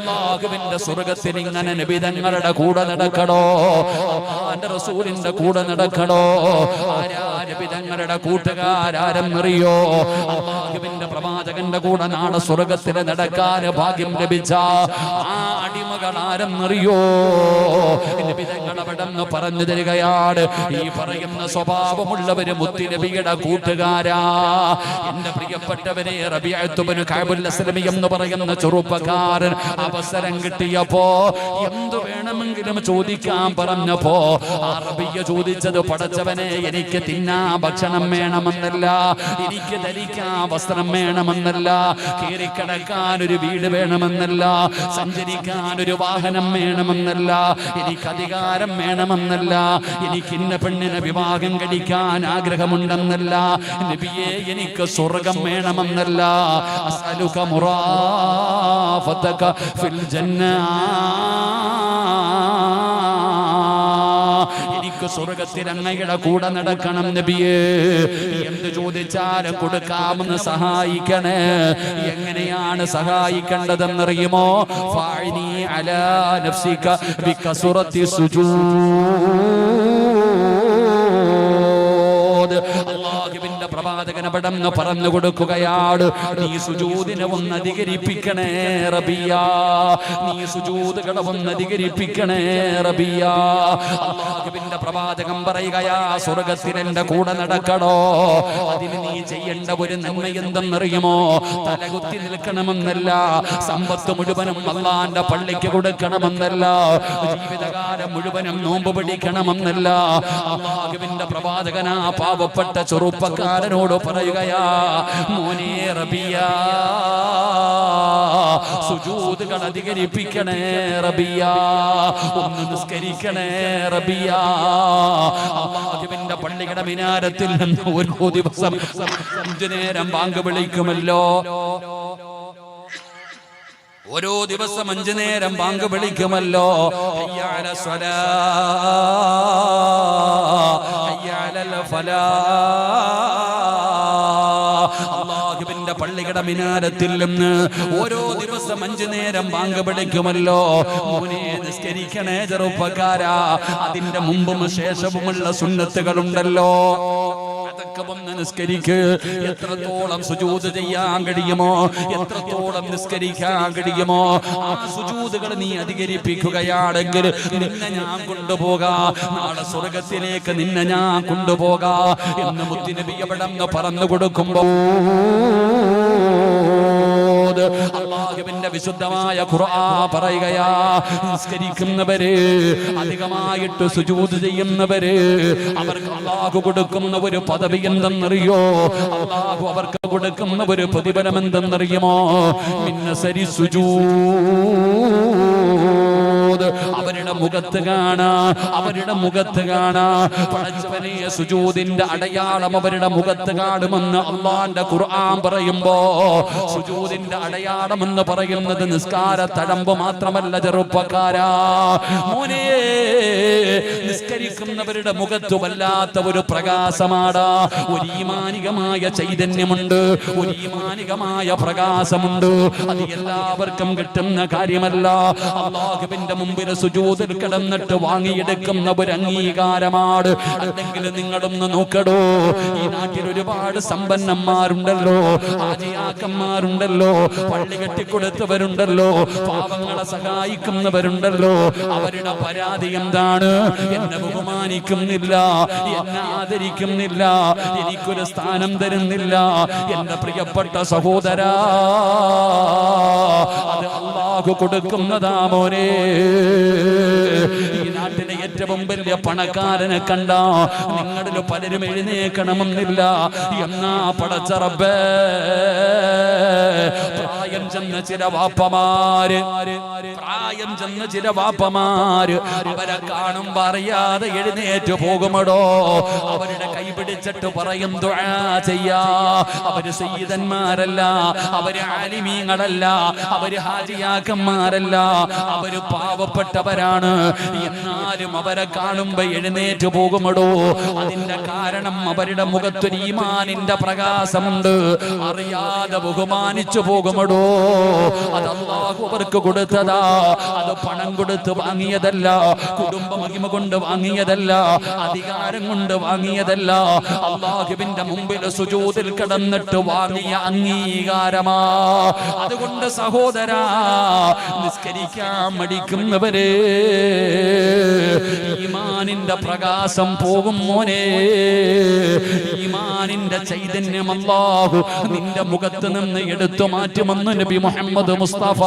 അല്ലാഹുവിന്റെ സ്വർഗ്ഗത്തിൽ ഇങ്ങനെ നബിതങ്ങളുടെ കൂടെ നടക്കണോ, അല്ലാഹുവിന്റെ റസൂലിന്റെ കൂടെ നടക്കണോ? ആരാ നബിതങ്ങളുടെ കൂട്ടുകാരെന്നറിയോ? അല്ലാഹുവിന്റെ പ്രവാചകന്റെ കൂടെ നാളെ സ്വർഗ്ഗത്തിൽ നടക്കാൻ ഭാഗ്യം ലഭിച്ച ആ അടിമകൾ ആരെന്നറിയോ? നബിതങ്ങൾ അവിടെന്ന് പറഞ്ഞു തരികയാണ്, ഈ പറയുന്ന സ്വഭാവമുള്ളവര് മുത്തുനബിയുടെ കൂട്ടുകാരാ. എന്റെ പ്രിയപ്പെട്ടവരെ, റബീഅത്ത് ഇബ്നു കഅബുൽ അസ്ലമി എന്ന് പറയുന്ന ചെറുപ്പക്കാരൻ അവസരം കിട്ടിയപ്പോ എന്തു വേണമെങ്കിലും ചോദിക്കാൻ പറഞ്ഞപ്പോ ആ റബീഅ ചോദിച്ചത്, പടച്ചവനെ എനിക്ക് തിന്നാൻ ഭക്ഷണം വേണമെന്നല്ല, എനിക്ക് ധരിക്കാൻ വസ്ത്രം വേണമെന്നല്ല, കയറിക്കിടക്കാൻ ഒരു വീട് വേണമെന്നല്ല, സഞ്ചരിക്കാൻ ഒരു വാഹനം വേണമെന്നല്ല, എനിക്ക് അധികാരം വേണമെന്നല്ല, എനിക്ക് ഇന്ന പെണ്ണിനെ വിവാഹം കഴിക്കാൻ ആഗ്രഹമുണ്ടെന്നല്ല, നബിയെ എനിക്ക് സ്വർഗം വേണമെന്നല്ല. അസ്അലുക മുറാഫതക ഫിൽ ജന്ന, എനിക്ക് സ്വർഗത്തിൽ അങ്ങയുടെ കൂടെ നടക്കണം നബിയേ. എന്ത് ചോദിച്ചാലും കൊടുക്കാമെന്ന് സഹായിക്കണേ. എങ്ങനെയാണ് സഹായിക്കേണ്ടതെന്നറിയുമോ? ഫഅനി അലാ നഫ്സിക ബികസ്റത്തി സുജൂദ്. അല്ലാഹുവിന്റെ പ്രവാചകൻ അവിടെന്ന് പറഞ്ഞു കൊടുക്കുകയാണ്, നീ സുജൂദിനെ ഒന്ന് അധികരിപ്പിക്കണേ റബിയ, നീ സുജൂദുകളെ ഒന്ന് അധികരിപ്പിക്കണേ റബിയ. അല്ലാഹുവിന്റെ പ്രവാചകൻ പറയുകയാ, സ്വർഗ്ഗത്തിൽ എന്റെ കൂടെ നടക്കണോ, അതിന് നീ ചെയ്യേണ്ട ഒരു നന്മ എന്തെന്നറിയുമോ? തലകുത്തി നിൽക്കണമെന്നല്ല, സമ്പത്ത് മുഴുവനും അല്ലാഹുവിന്റെ പള്ളിക്ക് കൊടുക്കണമെന്നല്ല, ജീവിതകാലം മുഴുവനും നോമ്പ് പിടിക്കണമെന്നല്ല. അല്ലാഹുവിന്റെ പ്രവാചകനാ പാവപ്പെട്ട ചെറുപ്പക്കാരനോട് പറയുകയാ, മോനെ റബിയ, സുജൂദുകൾ അധികരിപ്പിക്കണേ റബിയ, ഒന്ന് നിസ്കരിക്കണേ റബിയ. അല്ലാഹുവിന്റെ പള്ളിയുടെ മിനാരത്തിൽ നിന്ന് ഓരോ ദിവസം 5 നേരം ബാങ്ക് വിളിക്കുമല്ലോ, ഓരോ ദിവസം 5 നേരം ബാങ്ക് വിളിക്കുമല്ലോ. ഹയ്യ അല സ്വലാ, ഹയ്യ അലൽ ഫലാ. അല്ലാഹുവിന്റെ പള്ളിയുടെ മിനാരത്തിൽ നിന്ന് ഓരോ ദിവസം 5 നേരം ബാങ്ക് വിളിക്കുമല്ലോ. മോനെ നിസ്കരിക്കണേ ചെറുപ്പക്കാരാ. അതിന്റെ മുമ്പും ശേഷവുമുള്ള സുന്നത്തുകളുണ്ടല്ലോ, അതൊക്കെ ഒന്ന് നിസ്കരിക്ക്. എത്രത്തോളം സുജൂദ് ചെയ്യാൻ കഴിയുമോ, എത്രത്തോളം നിസ്കരിക്കാൻ കഴിയുമോ, ആ സുജൂദുകൾ നീ അധികരിപ്പിക്കുകയാണെങ്കിൽ നിന്നെ ഞാൻ കൊണ്ടുപോകാം, നാളെ സ്വർഗ്ഗത്തിലേക്ക് നിന്നെ ഞാൻ കൊണ്ടുപോകാം എന്ന് മുത്തുനബി അവിടെന്ന് പറഞ്ഞു കൊടുക്കുമ്പോ അല്ലാഹുവിന്റെ വിശുദ്ധമായ ഖുർആൻ പറയുകയാ, നിസ്കരിക്കുന്നവര്, അധികമായിട്ട് സുജൂദ് ചെയ്യുന്നവര്, അവർക്ക് അല്ലാഹു കൊടുക്കുന്ന ഒരു പദവി എന്തെന്നറിയോ? അല്ലാഹു അവർക്ക് കൊടുക്കുന്ന ഒരു പ്രതിഫലം എന്തെന്നറിയുമോ? മിന്നസരി സുജൂദ്. അവരുടെ മുഖത്ത് കാണാ, അവരുടെ മുഖത്ത് കാണാ പടച്ചവനെ, സുജൂദിന്റെ അടയാളം അവരുടെ മുഖത്ത് കാണുമെന്ന് അല്ലാഹുവിന്റെ ഖുർആൻ പറയുമ്പോ, സുജൂദിന്റെ അടയാളം എന്ന് പറയുന്നത് നിസ്കാര തഴമ്പ് മാത്രമല്ല ചെറുപ്പക്കാരാ. മോനെ, നിസ്കരിക്കുന്നവരുടെ മുഖത്ത് വല്ലാത്ത ഒരു പ്രകാശമാണ്, ഒരു ഈമാനികമായ ചൈതന്യമുണ്ട്, ഒരു ഈമാനികമായ പ്രകാശമുണ്ട്. അത് എല്ലാവർക്കും കിട്ടുന്ന കാര്യമല്ല. അല്ലാഹുവിന്റെ മുമ്പിൽ സുജൂദിൽ കിടന്നിട്ട് വാങ്ങിയെടുക്കുന്ന ഒരു അംഗീകാരമാണ്. അല്ലെങ്കിൽ നിങ്ങളൊന്ന് നോക്കടോ, ഈ നാട്ടിൽ ഒരുപാട് സമ്പന്നന്മാരുണ്ടല്ലോ, ആജിയാക്കന്മാരുണ്ടല്ലോ, പള്ളി കെട്ടിക്കൊടുത്തവരുണ്ടല്ലോ, പാവങ്ങളെ സഹായിക്കുന്നവരുണ്ടല്ലോ. അവരുടെ പരാതി എന്താണ്? എന്നെ ബഹുമാനിക്കുന്നില്ല, എന്നെ ആദരിക്കുന്നില്ല, എനിക്കൊരു സ്ഥാനം തരുന്നില്ല. എന്റെ പ്രിയപ്പെട്ട സഹോദരാ, അത് അല്ലാഹു കൊടുക്കുന്നതാ മോനെ. ഈ നാട്ടിലെ ഏറ്റവും വലിയ പണക്കാരനെ കണ്ട നിങ്ങളിൽ പലരും എഴുന്നേക്കണമെന്നില്ല. എന്നാ പടച്ച റബ്ബേ, പ്രായം ചെന്ന ചില വാപ്പമാര്, പ്രായം ചെന്ന ചില വാപ്പമാര് അവരെ കാണുമ്പോ അറിയാതെ എഴുന്നേറ്റ് പോകുമടോ. അവരുടെ കൈപിടിച്ച് പിടിച്ചിട്ട് പറയും ദുആ ചെയ്യാ. അവര് സയ്യിദന്മാരല്ല, അവര് ആലിമീങ്ങളല്ല, അവര് ഹാജിയാക്കന്മാരല്ല, അവര് പാവപ്പെട്ടവരാണ്. എന്നാലും അവരെ കാണുമ്പോ എഴുന്നേറ്റ് പോകുമടോ. അതിന്റെ കാരണം അവരുടെ മുഖത്തൊരു ഈമാനിന്റെ പ്രകാശമുണ്ട്. അറിയാതെ ബഹുമാനിച്ചു പോകുമടോ. അത് അല്ലാഹു അവർക്ക് കൊടുത്തതാ. അത് പണം കൊടുത്ത് വാങ്ങിയതല്ല, കുടുംബ മഹിമ കൊണ്ട് വാങ്ങിയതല്ല, അധികാരം കൊണ്ട് വാങ്ങിയതല്ല. അല്ലാഹുവിന്റെ മുമ്പിൽ സുജൂദിൽ കിടന്നിട്ട് വാങ്ങിയ അംഗീകാരമാ. അതുകൊണ്ട് സഹോദരാ, നിസ്കരിക്കാൻ മടിക്കുന്നവരെ, ഈമാനിന്റെ പ്രകാശം പോകും മോനെ. ഈമാനിന്റെ ചൈതന്യം അല്ലാഹു നിന്റെ മുഖത്ത് നിന്ന് എടുത്തു മാറ്റുമെന്ന് നബി മുഹമ്മദ് മുസ്തഫ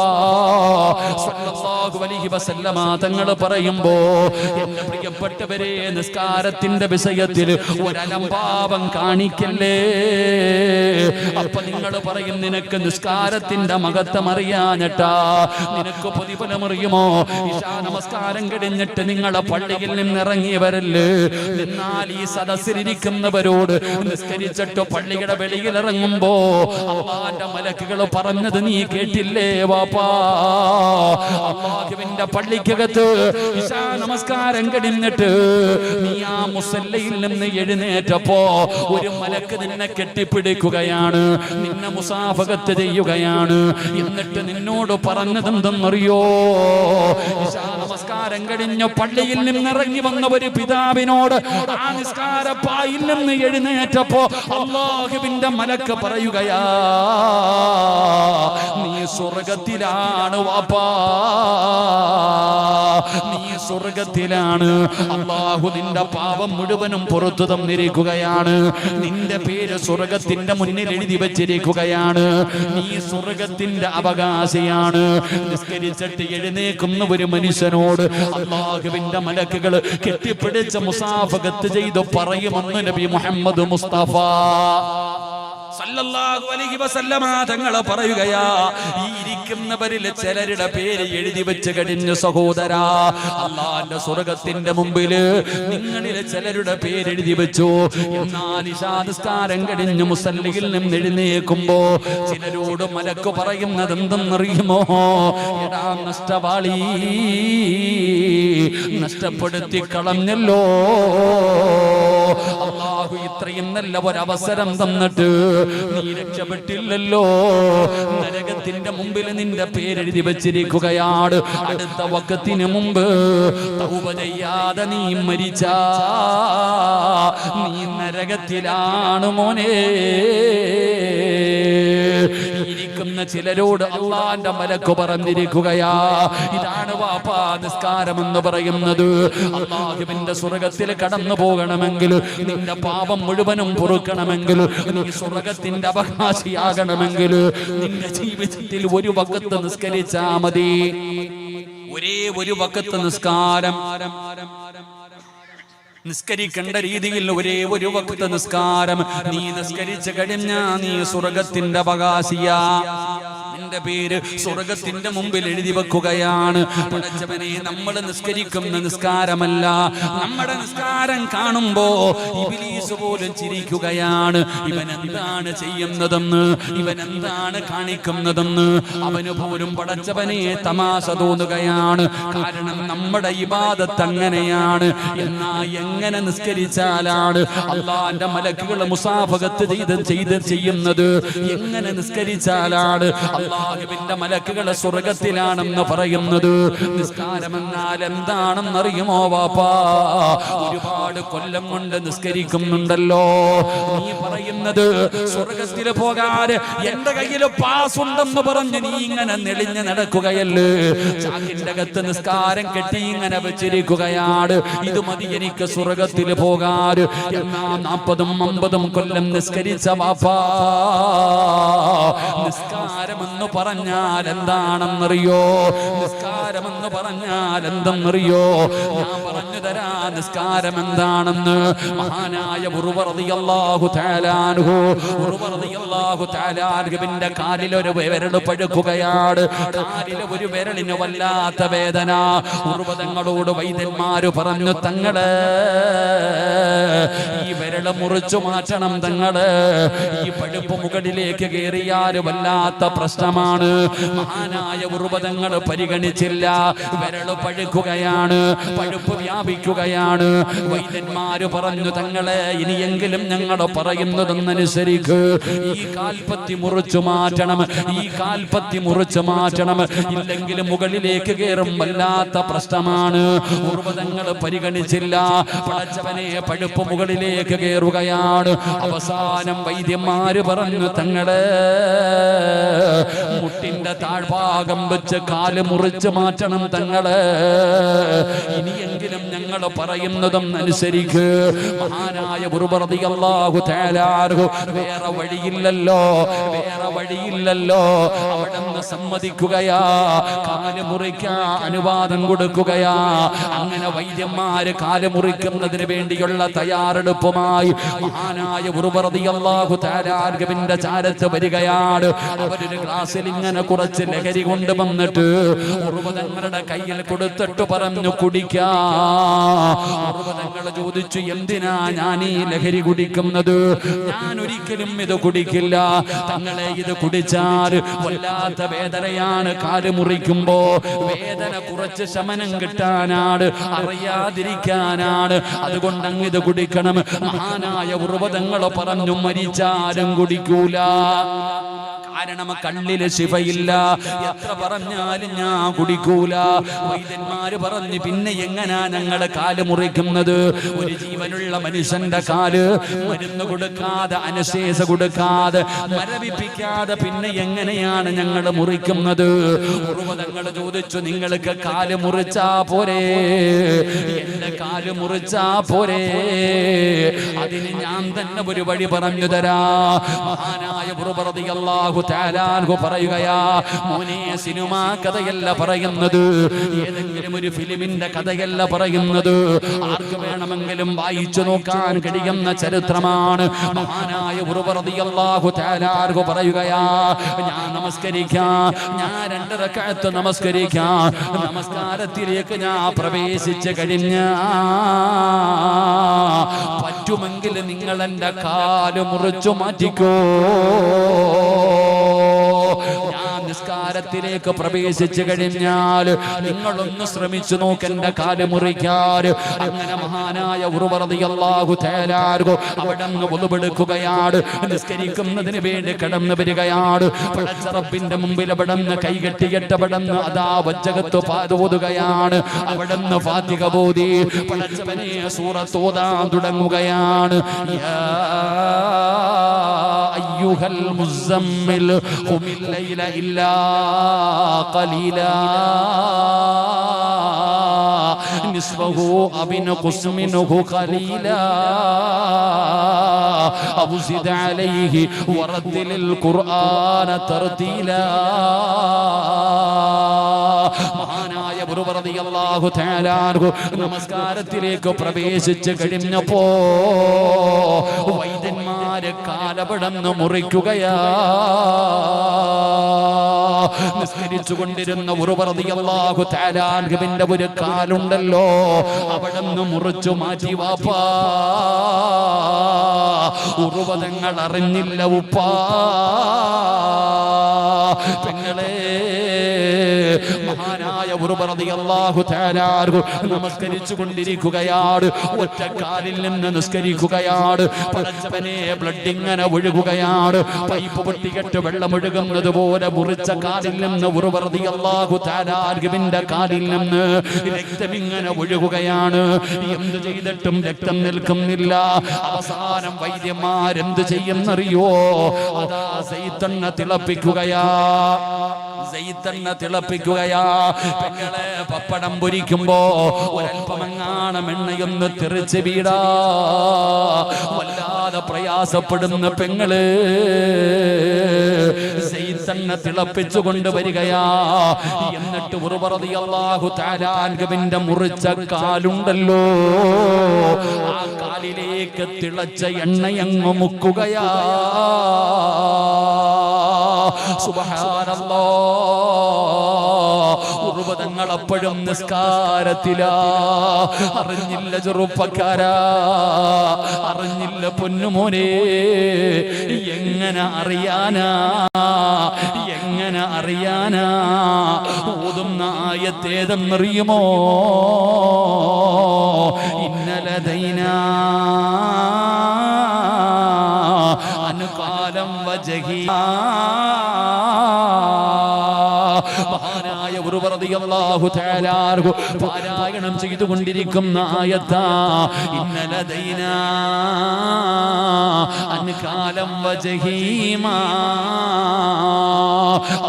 സല്ലല്ലാഹു അലൈഹി വസല്ലമ തങ്ങൾ പറയുമ്പോ, എന്റെ പ്രിയപ്പെട്ടവരെ, നിസ്കാരത്തിന്റെ വിഷയത്തിൽ ഒരലംഭാവം കാണിക്കല്ലേ. അപ്പൊ നിങ്ങൾ പറയും, നിനക്ക് നിസ്കാരത്തിന്റെ മഹത്വം അറിയാഞ്ഞിട്ടാ, നിനക്ക് പ്രതിഫലമറിയുമോ? ഇശാ നമസ്കാരം കഴിഞ്ഞിട്ട് നിങ്ങളെ പള്ളിയിൽ നിന്നിറങ്ങിയവരല്ലേ. എന്നാൽ ഈ സദസ്സിലിരിക്കുന്നവരോട് നിസ്കരിച്ചിട്ട് പള്ളിയുടെ വെളിയിൽ ഇറങ്ങുമ്പോ അല്ലാഹുവിന്റെ മലക്കുകൾ പറഞ്ഞത് നീ കേട്ടില്ലേ വാപ്പാ? അല്ലാഹുവിന്റെ പള്ളിക്കകത്ത് ഇശാ നമസ്കാരം കഴിഞ്ഞിട്ട് നീ ആ മുസല്ലയിൽ നിന്ന് എഴുന്നേറ്റപ്പോ ഒരു മലക്ക് നിന്നെ കെട്ടിപ്പിടിക്കുകയാണ്, നിന്നെ മുസാഫഹത്ത് ചെയ്യുകയാണ്. എന്നിട്ട് നിന്നോട് പറഞ്ഞതെന്തെന്നറിയോ? ഇശാ നമസ്കാരം കഴിഞ്ഞ പള്ളിയിൽ നിന്നിറങ്ങി വന്ന ഒരു പിതാവിനോട് ആ നിസ്കാരപ്പായിൽ നിന്ന് എഴുന്നേറ്റപ്പോ അല്ലാഹുവിന്റെ മലക്ക് പറയുകയാ, നീ സ്വർഗത്തിലാണ് വാപ്പാ, നീ സ്വർഗത്തിലാണ്. അല്ലാഹു നിന്റെ പാപം മുഴുവനും പുറത്തു തന്നിരിക്കുകയാണ്. നിന്റെ പേര് സ്വർഗത്തിന്റെ മുന്നിൽ എഴുതി വെച്ചിരിക്കുകയാണ്. നീ സ്വർഗത്തിന്റെ അവകാശിയാണ്. നിസ്കരിച്ചിട്ട് എഴുന്നേക്കുന്ന ഒരു മനുഷ്യനോട് അല്ലാഹുവിന്റെ മലക്കുകൾ കെട്ടിപ്പിടിച്ച് മുസാഫഹത്ത് ചെയ്ത് പറയുമെന്ന് നബി മുഹമ്മദ് മുസ്തഫ സല്ലല്ലാഹു അലൈഹി വസല്ലമ തങ്ങൾ പറയുകയാ, ഈ ഇരിക്കുന്നവരിൽ ചിലരുടെ പേര് എഴുതി വെച്ച് കഴിഞ്ഞ സഹോദരാ, അല്ലാഹുവിന്റെ സ്വർഗത്തിന്റെ മുമ്പിൽ നിങ്ങളിൽ ചിലരുടെ പേര് എഴുതി വെച്ചു. എന്നാൽ ഇശാ നിസ്കാരം കഴിഞ്ഞ് മുസല്ലിയിൽ നിന്ന് എഴുന്നേൽക്കുമ്പോ ചിലരോട് മലക്ക് പറയുന്നത് എന്തെന്നറിയുമോ? എടാ നഷ്ടവാളി, നഷ്ടപ്പെടുത്തി കളഞ്ഞല്ലോ. അല്ലാഹു ഇത്രയും നല്ല ഒരവസരം തന്നിട്ട് നീ രക്ഷപ്പെട്ടില്ലല്ലോ. നരകത്തിന്റെ മുമ്പിൽ നിന്റെ പേരെഴുതി വെച്ചിരിക്കുകയാണ്. അടുത്ത വഖത്തിന് മുമ്പ് തൗബ ചെയ്യാതെ നീ മരിച്ചാ നീ നരകത്തിലാണ് മോനെ. ഇരിക്കുന്ന ചിലരോട് അല്ലാഹുവിന്റെ മലക്ക് പറഞ്ഞിരിക്കുകയാ, ഇതാണ് വാപ്പാ നിസ്കാരം എന്ന് പറയുന്നത്. അല്ലാഹുവിന്റെ സ്വർഗത്തിൽ കടന്നു പോകണമെങ്കിൽ, നിന്റെ പാപം മുഴുവനും പൊറുക്കണമെങ്കിൽ, നീ സ്വർഗത്തിന്റെ അവകാശിയാകണമെങ്കിൽ നിന്റെ ജീവിതത്തിൽ ഒരു വഖത്ത് നിസ്കരിച്ചാ മതി. ഒരേ ഒരു വഖത്ത് നിസ്കാരം നിസ്കരിക്കേണ്ട രീതിയിൽ ഒരേ ഒരു വഖത്ത് നിസ്കാരം നീ നിസ്കരിച്ചു കഴിഞ്ഞാ നീ സ്വർഗത്തിന്റെ അവകാശിയാ. നിന്റെ പേര് സ്വർഗത്തിന്റെ മുമ്പിൽ എഴുതി വെക്കുകയാണ്. പടച്ചവനെ, നമ്മൾ നിസ്കരിക്കുന്ന നിസ്കാരമല്ല, നമ്മുടെ നിസ്കാരം കാണുമ്പോ ഇബ്ലീസ് പോലും ചിരിക്കുകയാണ്. ഇവൻ എന്താണ് ചെയ്യുന്നതെന്ന്, ഇവൻ എന്താണ് കാണിക്കുന്നതെന്ന് അവന് പോലും പടച്ചവനെ തമാശ തോന്നുകയാണ്. കാരണം നമ്മുടെ ഇബാദത്ത് അങ്ങനെയാണ്. എന്നാ എങ്ങനെ നിസ്കരിച്ചാലാണ് അല്ലാഹുവിന്റെ മലക്കുകൾ മുസാഫഹത്ത് ചെയ്യുന്നത്? എങ്ങനെ നിസ്കരിച്ചാലാണ് അല്ലാഹുവിന്റെ മലക്കുകൾ സ്വർഗത്തിലാണെന്ന് പറയുന്നത്? നിസ്കാരം എന്നാൽ എന്താണെന്നറിയുമോ വാപ്പാ? ഒരുപാട് കൊല്ലം കൊണ്ട് നിസ്കരിക്കുന്നുണ്ടല്ലോ. നീ പറയുന്നത് സ്വർഗത്തിൽ പോകാൻ എന്റെ കയ്യിൽ പാസ് ഉണ്ടെന്ന് പറഞ്ഞ് നീ ഇങ്ങനെ നെളിഞ്ഞ് നടക്കുകയല്ലേ? ചാക്കിന്റെ അകത്ത് നിസ്കാരം കെട്ടി ഇങ്ങനെ വെച്ചിരിക്കുകയാണ്. ഇത് മതി എനിക്ക് സ്വർഗത്തിൽ പോകാൻ. എന്നാ 40-50 കൊല്ലം നിസ്കരിച്ച വാപ്പാ, നിസ്കാരം നിസ്കാരമെന്ന് പറഞ്ഞാൽ എന്താണെന്നറിയോ? നിസ്കാരമെന്ന് പറഞ്ഞാൽ എന്തെന്നറിയോ? ഞാൻ പറഞ്ഞു തരാ നിസ്കാരം എന്താണെന്ന്. മഹാനായ ഉർവ റളിയല്ലാഹു തആല അൻഹു, ഉർവ റളിയല്ലാഹു തആല അൻഹുവിന്റെ കാലിൽ ഒരു വിരൽ പഴുക്കുകയാണ്. കാലിലെ ഒരു വിരലിന് വല്ലാത്ത വേദന. ഉർവ തങ്ങളോട് വൈദ്യന്മാര് പറഞ്ഞു, തങ്ങള് ഈ വിരല് മുറിച്ചു മാറ്റണം തങ്ങള്. ഈ പഴുപ്പ് മുകളിലേക്ക് കയറിയാൽ വല്ലാത്ത പ്രശ്നമാണ്. മഹാനായ ഉർവ തങ്ങൾ പരിഗണിച്ചില്ല. വിരല് പഴുക്കുകയാണ്, പഴുപ്പ് വ്യാപിക്കുകയാണ്. വൈദ്യന്മാര് പറഞ്ഞു, തങ്ങളെ ഇനിയെങ്കിലും ഞങ്ങൾ പറയുന്നതെന്നനുസരിക്ക് ഈ കാൽപ്പത്തി മുറിച്ചു മാറ്റണം, ഈ കാൽപ്പത്തി മുറിച്ചു മാറ്റണം, ഇല്ലെങ്കിൽ മുകളിലേക്ക് കയറും, വല്ലാത്ത പ്രശ്നമാണ്. ഉർവതങ്ങൾ പരിഗണിച്ചില്ല. പടച്ചവനെ പഴുപ്പ് മുകളിലേക്ക് കയറുകയാണ്. അവസാനം വൈദ്യന്മാര് പറഞ്ഞു, തങ്ങളെ മുട്ടിന്റെ താഴ്ഭാഗം വെച്ച് കാല് മുറിച്ചു മാറ്റണം തങ്ങളെ. ഇനിയെങ്കിലും ഞങ്ങൾ പറയുന്നതും അനുസരിക്ക്. മഹാനായ ഉർവ റളിയല്ലാഹു തആല അൻഹു വേറെ വഴിയില്ലല്ലോ, വേറെ വഴിയില്ലല്ലോ, അവിടുന്ന് സമ്മതിക്കുകയാ, കാല് മുറിക്കാൻ അനുവാദം കൊടുക്കുകയാ. അങ്ങനെ വൈദ്യന്മാര് കാല് മുറിക്കുന്നതിന് വേണ്ടിയുള്ള തയ്യാറെടുപ്പുമായി മഹാനായ ഉർവ റളിയല്ലാഹു തആല അൻഹുവിന്റെ ചാരത്ത് വരികയാണ്. അവരൊരു ഗ്ലാസ്സിൽ ഇങ്ങനെ കുറച്ച് ലഹരി കൊണ്ടുവന്നിട്ട് ഉർവ തങ്ങളുടെ കയ്യിൽ കൊടുത്തിട്ട് പറഞ്ഞു, കുടിക്കാ. ഉർവ തങ്ങൾ ചോദിച്ചു, എന്തിനാ ഞാൻ ഈ ലഹരി കുടിക്കുന്നത്? ഞാൻ ഒരിക്കലും ഇത് കുടിക്കില്ല തങ്ങളെ. ഇത് കുടിച്ചാൽ വല്ലാത്ത വേദനയാണ്. കാല് മുറിക്കുമ്പോ വേദന കുറച്ച് ശമനം കിട്ടാനാണ്, അറിയാതിരിക്കാനാണ്. അതുകൊണ്ട് അങ്ങ് ഇത് കുടിക്കണം. മഹാനായ ഉർവ തങ്ങൾ പറഞ്ഞു, മരിച്ചാലും കുടിക്കൂല. കാരണം കണ്ണില് ശിഫയില്ല. എത്ര പറഞ്ഞാലും ഞാൻ കുടിക്കൂല. വൈദ്യന്മാര് പറഞ്ഞു, പിന്നെ എങ്ങനാ ഞങ്ങള് കാല് മുറിക്കുന്നത്? ഒരു ജീവനുള്ള മനുഷ്യന്റെ കാല് മരുന്ന് കൊടുക്കാതെ, അനശേഷ കൊടുക്കാതെ, മരവിപ്പിക്കാതെ പിന്നെ എങ്ങനെയാണ് ഞങ്ങൾ മുറിക്കുന്നത്? ഉർവതങ്ങൾ ചോദിച്ചു, നിങ്ങൾക്ക് കാല് മുറിച്ചാ പോരെ? എന്റെ കാല് മുറിച്ചാ പോരെ? അതിന് ഞാൻ തന്നെ ഒരു വഴി പറഞ്ഞു തരാ. മഹാനായ ഉർവ റളിയല്ലാഹു തആല അൻഹു പറയുകയാ, മോനെ സിനിമ കഥയല്ല പറയുന്നത്, ഏതെങ്കിലും ഒരു ഫിലിമിന്റെ കഥയല്ല പറയുന്നത്. ആർക്ക് വേണമെങ്കിലും വായിച്ചു നോക്കാൻ കഴിയുന്ന ചരിത്രമാണ്. മഹാനായ ഉർവ റളിയല്ലാഹു തആല അൻഹു പറയുകയാ, ഞാൻ നമസ്കരിക്കാം, ഞാൻ 2 റക്അത്ത് നമസ്കരിക്കാം. നമസ്കാരത്തിലേക്ക് ഞാൻ പ്രവേശിച്ചു കഴിഞ്ഞ പറ്റുമെങ്കിൽ നിങ്ങൾ എന്റെ കാല് മുറിച്ചു മാറ്റിക്കോ. ഞാൻ നിസ്കാരത്തിലേക്ക് പ്രവേശിച്ചു കഴിഞ്ഞാൽ നിങ്ങളൊന്ന് ശ്രമിച്ചു നോക്കെന്റെ കാല് മുറിക്കാൻ. അങ്ങനെ മഹാനായ ഉർവ റളിയല്ലാഹു തആല അൻഹു അവിടുന്ന് വുളുവെടുക്കുകയാണ്. നിസ്കരിക്കുന്നതിന് വേണ്ടി കടന്നു വരികയാണ്. പടച്ച റബ്ബിന്റെ മുമ്പിൽ അവിടുന്ന് കൈകെട്ടിയിട്ട് അവിടുന്ന് അതാ വജ്ജകത്ത് പാദോതുകയാണ്. അവിടുന്ന് ഫാത്തിഹ ഓതി പടച്ചവനെ സൂറത്ത് ഓതാൻ തുടങ്ങുകയാണ്. യാ അയ്യുഹൽ മുസമ്മിൽ ഖുമിൽ ലൈല ഇല്ലാ ഖലീലാ നിസ്ഫഹു അബിൻഖുസ് മിൻഹു ഖലീലാ ഔ സിദ് അലൈഹി വറദ്ദിൽ ഖുർആന തർതീലാ. മഹാനായ ഉർവ റളിയല്ലാഹു തആല അൻഹു നമസ്കാരത്തിലേക്ക് പ്രവേശിച്ചു കഴിഞ്ഞപ്പോ വൈദ്യന്മാര് കാലപടന്ന് മുറിക്കുകയാ. നിസ്കരിച്ചു കൊണ്ടിരുന്ന ഉർവ റളിയല്ലാഹു തആല അൻഹുവിന്റെ ഒരു കാലുണ്ടല്ലോ, അവിടുന്ന് മുറിച്ചു മാറ്റി. വാപ്പാ, ഉർവ തങ്ങൾ അറിഞ്ഞില്ല ഉപ്പാ. പെങ്ങളെ, മഹാനായ ഉർവ റളിയല്ലാഹു തആല അൻഹു നമസ്കരിച്ചു കൊണ്ടിരിക്കുകയാണ്. ഒറ്റക്കാലിൽ നിന്ന് നിസ്കരിക്കുകയാണ്. പടച്ചവനെ ബ്ലഡ് ഇങ്ങനെ ഒഴുകുകയാണ്. പൈപ്പ് പൊട്ടിക്കെട്ട് വെള്ളം ഒഴുകുന്നത് പോലെ മുറിച്ച കാലിൽ നിന്ന് ഉർവ റളിയല്ലാഹു തആല അൻഹുവിന്റെ കാലിൽ നിന്ന് രക്തം ഇങ്ങനെ ഒഴുകുകയാണ്. എന്ത് ചെയ്തിട്ടും രക്തം നിൽക്കുന്നില്ല. അവസാനം വൈദ്യന്മാരെന്ത് ചെയ്യുന്നറിയോ? അതാ സൈത്തണ്ണ തിളപ്പിക്കുകയാ. സെയ്തെണ്ണ തിളപ്പിക്കുകയാ. പെങ്ങളെ പപ്പടം പൊരിക്കുമ്പോ ഒരൽപ്പമങ്ങാണം എണ്ണയൊന്ന് തെറിച്ച് വീടാ വല്ലാതെ പ്രയാസപ്പെടുന്ന പെങ്ങള് സെയ്തെണ്ണ തിളപ്പിച്ചു കൊണ്ടുവരികയാ. എന്നിട്ട് ഉർവ റളിയല്ലാഹു തആല അൻഹുവിന്റെ മുറിച്ച കാലുണ്ടല്ലോ, ആ കാലിലേക്ക് തിളച്ച എണ്ണയങ്ങ് മുക്കുകയാ. സുബ്ഹാനല്ലാഹ്. ഉർവതങ്ങൾ അപ്പോഴും നിസ്കാരത്തിലാ. അറിഞ്ഞില്ല ചെറുപ്പക്കാരാ, അറിഞ്ഞില്ല പൊന്നുമോനെ. എങ്ങനെ അറിയാനാ, എങ്ങനെ അറിയാനാ? ഓതുന്ന ആയത്തേതെന്നറിയുമോ? ഇന്നലദൈനാ അനുകാലം വജഹിയാ. മഹാനായ ഉർവ റളിയല്ലാഹു തആല അൻഹു പാരായണം ചെയ്തുകൊണ്ടിരിക്കുന്ന ആയത്താ ഇന്നലദൈനാ അൻകാലം വജഹീമാ.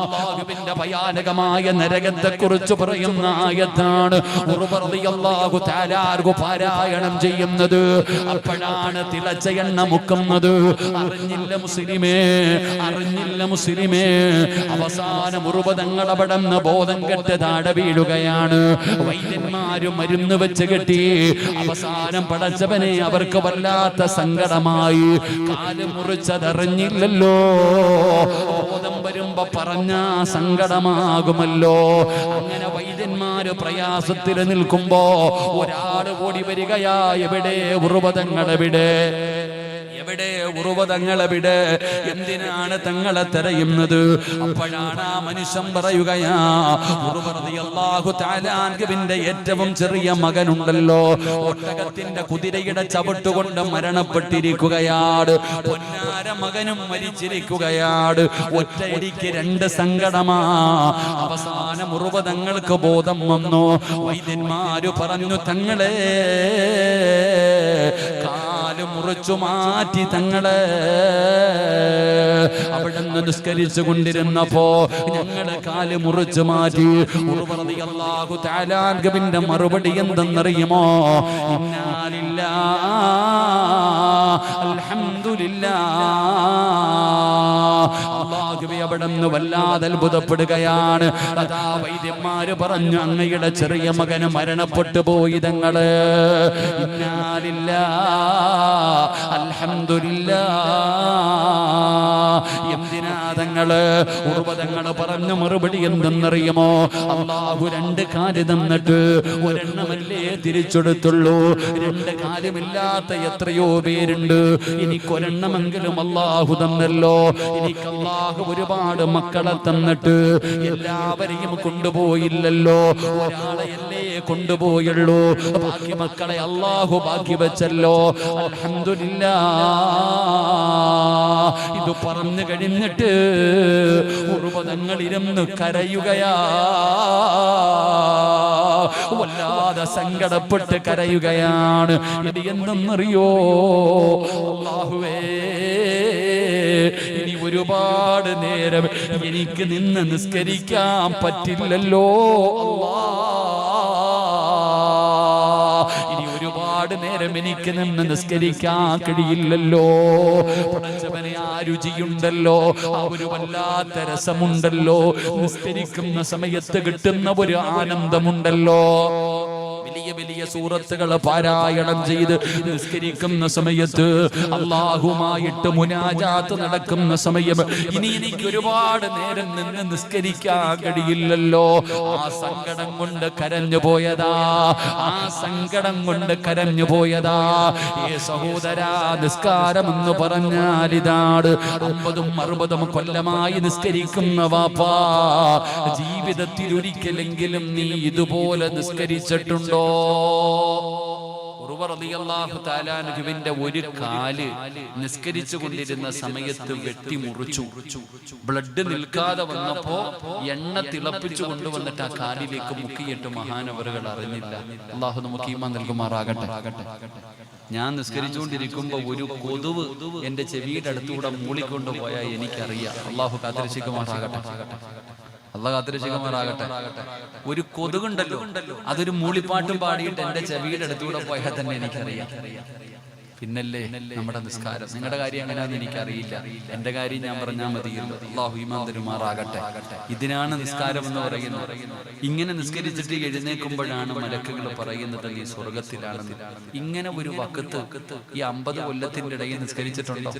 അല്ലാഹുവിന്റെ ഭയാനകമായ നരകത്തെക്കുറിച്ച് പറയുന്ന ആയത്താണ് ഉർവ റളിയല്ലാഹു തആല അൻഹു പാരായണം ചെയ്യുന്നത്. അപ്പോഴാണ് തിളച്ച എണ്ണ മുക്കുന്നത്. അറിഞ്ഞില്ല മുസ്ലിമേ, അറിഞ്ഞില്ല മുസ്ലിമേ. അവസാനം ഉർവ തങ്ങൾ അവിടുന്ന് ബോധം കെട്ട് താഴെ വീഴുകയാണ്. വൈദ്യന്മാരും മരുന്ന് വെച്ച് കെട്ടി. അവസാനം പടച്ചവനെ അവർക്ക് വല്ലാത്ത സങ്കടമായി. കാല് മുറിച്ചതറിഞ്ഞില്ലല്ലോ. ബോധം വരുമ്പോ പറഞ്ഞ സങ്കടമാകുമല്ലോ. അങ്ങനെ വൈദ്യന്മാര് പ്രയാസത്തിൽ നിൽക്കുമ്പോ ഒരാള് ഓടി വരികയാ. എവിടെ ഉർവ തങ്ങൾ? എവിടെ എവിടെ ഉർവ തങ്ങൾ? എവിടെ? എന്തിനാണ് തങ്ങളെ തിരയുന്നത്? അപ്പോഴാണ് ആ മനുഷ്യൻ പറയുകയാ, ഉർവ റളിയല്ലാഹു തആല അൻഹുവിന്റെ ഏറ്റവും ചെറിയ മകനുണ്ടല്ലോ, ഒട്ടകത്തിന്റെ കുതിരയുടെ ചവിട്ടുകൊണ്ട് മരണപ്പെട്ടിരിക്കുകയാണ്. പൊന്നാര മകനും മരിച്ചിരിക്കുകയാണ്. ഒറ്റയടിക്ക് രണ്ട് സങ്കടമാ. അവസാനം ഉർവ തങ്ങൾക്ക് ബോധം വന്നു. വൈദ്യന്മാര് പറഞ്ഞു, തങ്ങളെ കാല് മുറിച്ചു മാറ്റി തങ്ങളെ. അവിടുന്ന് നിസ്കരിച്ചു കൊണ്ടിരുന്നപ്പോ ഞങ്ങള് കാല് മുറിച്ചു മാറ്റി. ഉർവ റളിയല്ലാഹു തആല അൻഹുവിന്റെ മറുപടി എന്തെന്നറിയുമോ? ഇന്നാ ലില്ലാഹി അൽഹംദുലില്ലാഹ്. അല്ലാഹുവേ, അവിടുന്ന് വല്ലാതെ അത്ഭുതപ്പെടുകയാണ്. അതാ വൈദ്യന്മാര് പറഞ്ഞു, അങ്ങയുടെ ചെറിയ മകന് മരണപ്പെട്ടു പോയി തങ്ങള്. ഇന്നാ ലില്ലാഹി അൽഹംദുലില്ലാഹ്. എന്തിനാ തങ്ങള്? ഉർവ തങ്ങൾ പറഞ്ഞു മറുപടി എന്തെന്നറിയുമോ? അല്ലാഹു രണ്ട് കാല് തന്നിട്ട് ഒരെണ്ണമല്ലേ തിരിച്ചെടുത്തുള്ളൂ. രണ്ട് കാലുമില്ലാത്ത എത്രയോ പേരുണ്ട്. എനിക്കൊരെണ്ണമെങ്കിലും അല്ലാഹു തന്നല്ലോ. എനിക്ക് അല്ലാഹു ഒരുപാട് മക്കളെ തന്നിട്ട് എല്ലാവരെയും കൊണ്ടുപോയില്ലല്ലോ. ഒരാളെയല്ലേ കൊണ്ടുപോയുള്ളൂ. ബാക്കി മക്കളെ അല്ലാഹു ബാക്കി വെച്ചല്ലോ. അൽഹംദുലില്ലാഹ്. ഇത് പറഞ്ഞു കഴിഞ്ഞിട്ട് ഉർവ തങ്ങൾ ഇരുന്ന് കരയുകയാ. വല്ലാതെ സങ്കടപ്പെട്ട് കരയുകയാണ്. ഇത് എന്തെന്നറിയോ? അല്ലാഹുവേ, ഇനി ഒരുപാട് നേരം എനിക്ക് നിന്ന് നിസ്കരിക്കാൻ പറ്റില്ലല്ലോ. ഇനി ഒരുപാട് നേരം എനിക്ക് നിന്ന് നിസ്കരിക്കാൻ കഴിയില്ലല്ലോ. പടച്ചവനെ, ആ രുചിയുണ്ടല്ലോ, ആ ഒരു വല്ലാത്ത രസമുണ്ടല്ലോ. നിസ്കരിക്കുന്ന സമയത്ത് കിട്ടുന്ന ഒരു ആനന്ദമുണ്ടല്ലോ. വലിയ വലിയ സൂറത്തുകൾ പാരായണം ചെയ്ത് നിസ്കരിക്കുന്ന സമയത്ത്, അല്ലാഹുമായിട്ട് മുനാജാത്ത് നടക്കുന്ന സമയം, ഇനി എനിക്ക് ഒരുപാട് നേരം നിന്ന് നിസ്കരിക്കാൻ കഴിയില്ലല്ലോ. ആ സങ്കടം കൊണ്ട് കരഞ്ഞു പോയതാ. ആ സങ്കടം കൊണ്ട് കരഞ്ഞു പോയതാ. ഏ സഹോദരാ, നിസ്കാരം എന്ന് പറഞ്ഞാൽ ഇതാണ്. 50 60 കൊല്ലമായി നിസ്കരിക്കുന്ന വാപ്പാ, ജീവിതത്തിൽ ഒരിക്കലെങ്കിലും നീ ഇതുപോലെ നിസ്കരിച്ചിട്ടുണ്ടോ? ഉർവ റളിയല്ലാഹു തആല അൻഹുവിന്റെ ഒരു കാല് നിസ്കരിച്ചു കൊണ്ടിരുന്ന സമയത്ത് വെട്ടി മുറിച്ചു. ബ്ലഡ് നിൽക്കാതെ വന്നപ്പോ എണ്ണ തിളപ്പിച്ചു കൊണ്ടുവന്നിട്ട് ആ കാലിലേക്ക് മുക്കിയിട്ട് മഹാനവറുകൾ അറിഞ്ഞില്ല. അല്ലാഹു നമുക്ക് ഈമാൻ നൽകുമാറാകട്ടെ. ഞാൻ നിസ്കരിച്ചുകൊണ്ടിരിക്കുമ്പോ ഒരു കൊതുവ് എന്റെ ചെവിയുടെ അടുത്തൂടെ മൂളിക്കൊണ്ടുപോയാൽ എനിക്കറിയാം. അല്ലാഹു കാത്തിരക്ഷിക്കുമാറാകട്ടെ. അള്ളാഹു കാത്തിരക്ഷിക്കുമാറാകട്ടെ. ഒരു കൊതുകുണ്ടല്ലോ, അതൊരു മൂളിപ്പാട്ടും പാടിയിട്ട് എന്റെ ചെവിയുടെ അടുത്തൂടെ പോയാൽ തന്നെ എനിക്കറിയാം. പിന്നല്ലേ നമ്മുടെ നിസ്കാരം. നിങ്ങളുടെ കാര്യം എങ്ങനെയാണെന്ന് എനിക്കറിയില്ല, എന്റെ കാര്യം ഞാൻ പറഞ്ഞാൽ മതിയല്ലോ. അള്ളാഹു ഈമാൻ തരുമാറാകട്ടെ. ഇതിനാണ് നിസ്കാരം എന്ന് പറയുന്നത്. ഇങ്ങനെ നിസ്കരിച്ചിട്ട് എഴുന്നേൽക്കുമ്പോഴാണ് മലക്കുകൾ പറയുന്നത് നീ സ്വർഗത്തിലാണെന്ന്. ഇങ്ങനെ ഒരു വക്കത്ത് ഈ 50 കൊല്ലത്തിന്റെ ഇടയിൽ നിസ്കരിച്ചിട്ടുണ്ടോ?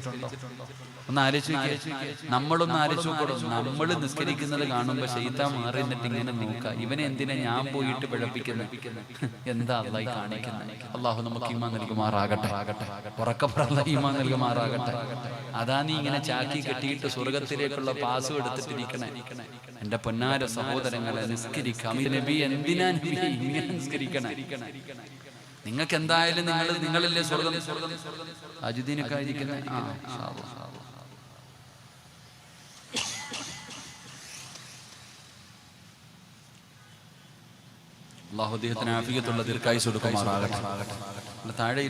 ഒന്ന് ആലോചിക്കുക. നമ്മളൊന്ന് ആലോചിക്കോളൂ. നമ്മൾ നിസ്കരിക്കുന്നത് കാണുമ്പോ ശൈത്താൻ മാറി നിന്നിട്ട് ഇങ്ങനെ നോക്കുക, ഇവനെ എന്തിനാ ഞാൻ പോയിട്ട് പിഴപ്പിക്കുന്നത്, എന്താ അള്ളാഹ് കാണിക്കുന്നത്. അള്ളാഹു നമുക്ക് ഈമാൻ നൽകുമാറാകട്ടെ. ഉറക്കപ്പുറള്ള ഈമാൻ നൽകുമാറാകട്ടെ. അതാ നീ ഇങ്ങനെ ചാക്കി കെട്ടിയിട്ട് സ്വർഗത്തിലേക്കുള്ള പാസ് എടുത്തിട്ടിരിക്കണേ. എന്റെ പൊന്നാര സഹോദരങ്ങളെ, നിസ്കരിക്കാം. നബി എന്തിനാ ഇങ്ങനെ നിസ്കരിക്കണേ? നിങ്ങൾക്ക് എന്തായാലും നിങ്ങളല്ലേ സ്വർഗം. അജുദ്ദീനൊക്കെ ആയിരിക്കുന്നത്. അല്ലാഹു അദ്ദേഹത്തിന് ആഫിയത്തുള്ള ദീർഘായുസ്സ് കൊടുക്കുമാറാകട്ടെ. താഴെ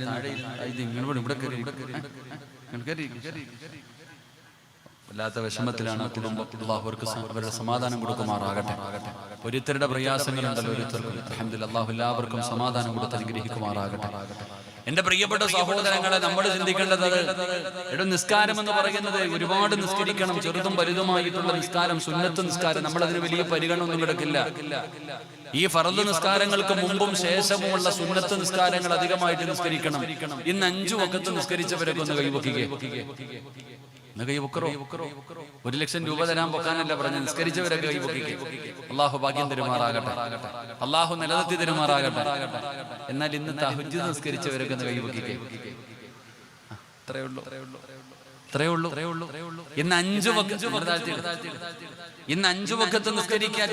വല്ലാത്ത വിഷമത്തിലാണ് കുടുംബം. അല്ലാഹു അവരുടെ സമാധാനം കൊടുക്കുമാറാകട്ടെ. ഓരോരുത്തരുടെ പ്രയാസങ്ങളുണ്ടല്ലോ ഓരോരുത്തർക്കും. അൽഹംദുലില്ലാഹ് അല്ലാഹു എല്ലാവർക്കും സമാധാനം കൊടുത്ത് അനുഗ്രഹിക്കുമാറാകട്ടെ. എന്റെ പ്രിയപ്പെട്ട സഹോദരങ്ങളെ, നമ്മൾ ചിന്തിക്കേണ്ടത് നിസ്കാരം എന്ന് പറയുന്നത് ഒരുപാട് നിസ്കരിക്കണം. ചെറുതും വലുതുമായിട്ടുള്ള നിസ്കാരം, സുന്നത്ത് നിസ്കാരം, നമ്മളതിന് വലിയ പരിഗണന ഒന്നും കിടക്കില്ല. ഈ ഫർദ് നിസ്കാരങ്ങൾക്ക് മുമ്പും ശേഷവുമുള്ള സുന്നത്ത് നിസ്കാരങ്ങൾ അധികമായിട്ട് നിസ്കരിക്കണം. ഇന്ന് 5 വഖത്ത് നിസ്കരിച്ചവരൊക്കെ ഒന്ന് കൈവക്കുകയെ. 1,00,000 രൂപ തരാൻ പൊക്കാനല്ല പറഞ്ഞ, നിസ്കരിച്ചവരൊക്കെ കൈവക്കുകയെ. അള്ളാഹു ഭാഗ്യം തരുമാറാകട്ടെ. അള്ളാഹു നിലനിർത്തി തരുമാറാകട്ടെ. എന്നാൽ ഇന്ന് തഹജ്ജുദ് നിസ്കരിച്ചവരൊക്കെ ഒന്ന് കൈവക്കുകയെ. അത്രേ ഉള്ളൂ. ഇന്ന് 5 വഖത്ത്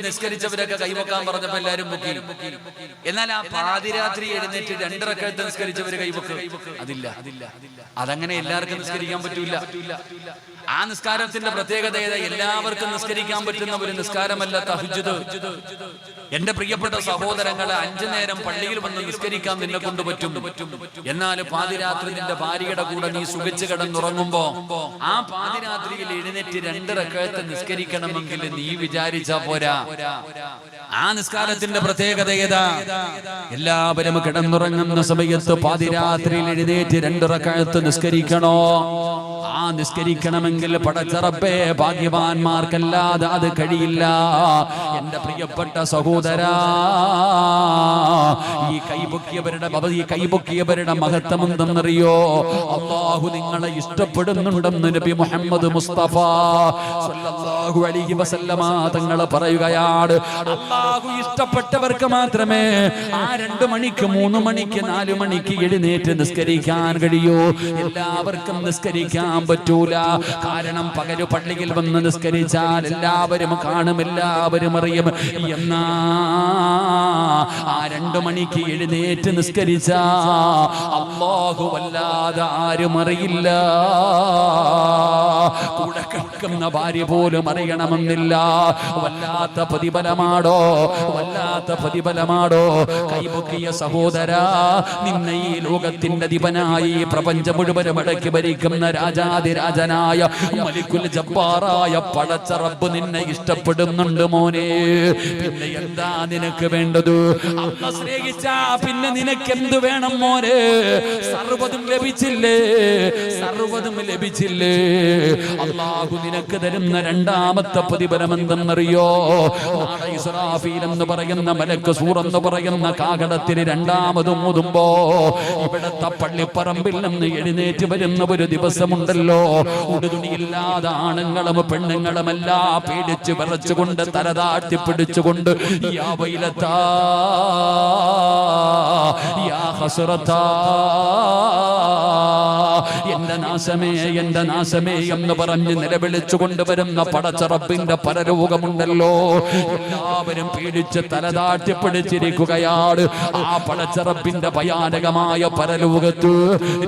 നിസ്കരിച്ചവരൊക്കെ കൈവക്കാൻ പറഞ്ഞപ്പോ എല്ലാരും പൊക്കി. എന്നാൽ ആ പാതിരാത്രി എഴുന്നേറ്റ് 2 റക്അത്ത് നിസ്കരിച്ചവര് കൈവക്ക് അതില്ല. അതങ്ങനെ എല്ലാവർക്കും നിസ്കരിക്കാൻ പറ്റൂല. ആ നിസ്കാരത്തിന്റെ പ്രത്യേകത എല്ലാവർക്കും നിസ്കരിക്കാൻ പറ്റുന്ന ഒരു നിസ്കാരമല്ല തഹജ്ജുദ്. എന്റെ പ്രിയപ്പെട്ട സഹോദരങ്ങളെ, 5 നേരം പള്ളിയിൽ വന്ന് നിസ്കരിക്കാൻ നിന്നെ കൊണ്ട് പറ്റും. എന്നാൽ പാതിരാത്രി നിന്റെ ഭാര്യയുടെ കൂടെ നീ സുഖിച്ച് കിടന്നുറങ്ങുമ്പോ ആ പാതിരാത്രിയിൽ എഴുന്നേറ്റ് 2 റക്അത്ത് നിസ്കരിക്കണമെങ്കിൽ നീ വിചാരിച്ചാ പോരാ. ആ നിസ്കാരത്തിന്റെ പ്രത്യേകത ഏതാ? എല്ലാവരും കിടന്നുറങ്ങുന്ന സമയത്ത് പാതിരാത്രിയിൽ എഴുന്നേറ്റ് 2 റക്അത്ത് നിസ്കരിക്കണോ? ആ നിസ്കരിക്കണമെങ്കിൽ പടച്ച റബ്ബേ, ഭാഗ്യവാന്മാർക്കല്ലാതെ അത് കഴിയില്ല. എന്റെ പ്രിയപ്പെട്ട സഹോദരാ, ഈ കൈപൊക്കിയവരുടെ മഹത്വം എന്തെന്നറിയോ? അല്ലാഹു നിങ്ങളെ ഇഷ്ടപ്പെടുന്നുണ്ടെന്ന് നബി മുഹമ്മദ് മുസ്തഫ സല്ലല്ലാഹു അലൈഹി വസല്ലമ തങ്ങൾ പറയുകയാണ്. അല്ലാഹു ഇഷ്ടപ്പെട്ടവർക്ക് മാത്രമേ ആ 2 മണിക്ക് 3 മണിക്ക് 4 മണിക്ക് എഴുന്നേറ്റ് നിസ്കരിക്കാൻ കഴിയൂ. എല്ലാവർക്കും നിസ്കരിക്കാൻ പറ്റൂല. കാരണം പകല് പള്ളിയിൽ വന്ന് നിസ്കരിച്ചാൽ എല്ലാവരും കാണും, എല്ലാവരും അറിയും. എന്നാ ആ 2 മണിക്ക് എഴുന്നേറ്റ് നിസ്കരിച്ച അല്ലാഹു വല്ലാതെ ആരും അറിയില്ല. കൂടെ കേൾക്കുന്ന ഭാര്യ പോലും അറിയണമെന്നില്ല. വല്ലാത്ത പ്രതിഫലമാടോ കൈപൊക്കിയ സഹോദരാ. നിന്നെ ഈ ലോകത്തിന്റെ അധിപനായി പ്രപഞ്ച മുഴുവനും അടക്കി ഭരിക്കുന്ന രാജാതിരാജനായ മലിക്കുൽ ജബ്ബാറായ പടച്ച റബ്ബ് നിന്നെ ഇഷ്ടപ്പെടുന്നുണ്ട് മോനെ. പിന്നെ എന്താ നിനക്ക് വേണ്ടത്? അല്ലാഹു സ്നേഹിച്ചാ പിന്നെ നിനക്ക് എന്ത് വേണം മോനെ? സർവ്വതും ലഭിച്ചില്ലേ? അല്ലാഹു നിനക്ക് തരുന്ന 2ാമത്തെ പ്രതിഫലം എന്തെന്നറിയോ? നാളെ ഇസ്രാഫീൽ എന്ന് പറയുന്ന മലക്ക് സൂർ എന്ന് പറയുന്ന കാകടത്തിൽ 2ാമതും ഊതുമ്പോ ഇവിടത്തെ പള്ളിപ്പറമ്പിൽ നിന്ന് എഴുന്നേറ്റ് വരുന്ന ഒരു ദിവസമുണ്ടല്ലോ. ഉടുതുണിയില്ലാതെ ആണുങ്ങളും പെണ്ണുങ്ങളുമെല്ലാം പേടിച്ച് വിറച്ചുകൊണ്ട് തലതാഴ്ത്തി പിടിച്ചുകൊണ്ട് യാ വൈലത്താ യാ ഹസ്റത്താ, എന്റെ നാശമേ എന്ന് പറഞ്ഞ് നിലവിളിച്ചു കൊണ്ടുവരുന്ന പടച്ച റബ്ബിന്റെ പരലോകമുണ്ടല്ലോ. എല്ലാവരും പേടിച്ച് തലതാഴ്ത്തി പിടിച്ചിരിക്കുകയാണ്. ആ പടച്ച റബ്ബിന്റെ ഭയാനകമായ പരലോകത്ത്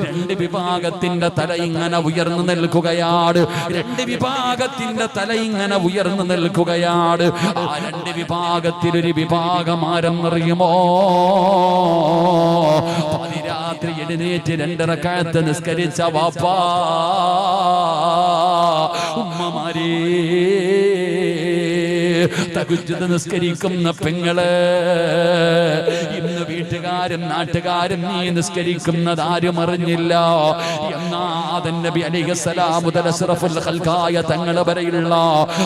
2 വിഭാഗത്തിന്റെ തല ഇങ്ങനെ ഉയർന്നു നിൽക്കുകയാണ്. 2 വിഭാഗത്തിന്റെ തല ഇങ്ങനെ ഉയർന്നു നിൽക്കുകയാണ്. ആ 2 വിഭാഗത്തിലൊരു വിഭാഗം ആരെന്നറിയുമോ? പാതിരാത്രി എഴുന്നേറ്റ് 2 റക്അത്ത് നിസ്കരിച്ച വാപ്പാ ഉമ്മമാരേ, തഹജ്ജുദ് നിസ്കരിക്കുന്ന പെങ്ങള്, ഇന്ന് വീട്ടുകാരും നാട്ടുകാരും നീ നിസ്കരിക്കുന്നത് ആരും അറിഞ്ഞില്ല. എന്നാ ആദം നബി അലൈഹിസ്സലാം മുതൽ അഷ്റഫുൽ ഖൽഖായ തങ്ങളെ വരെയുള്ള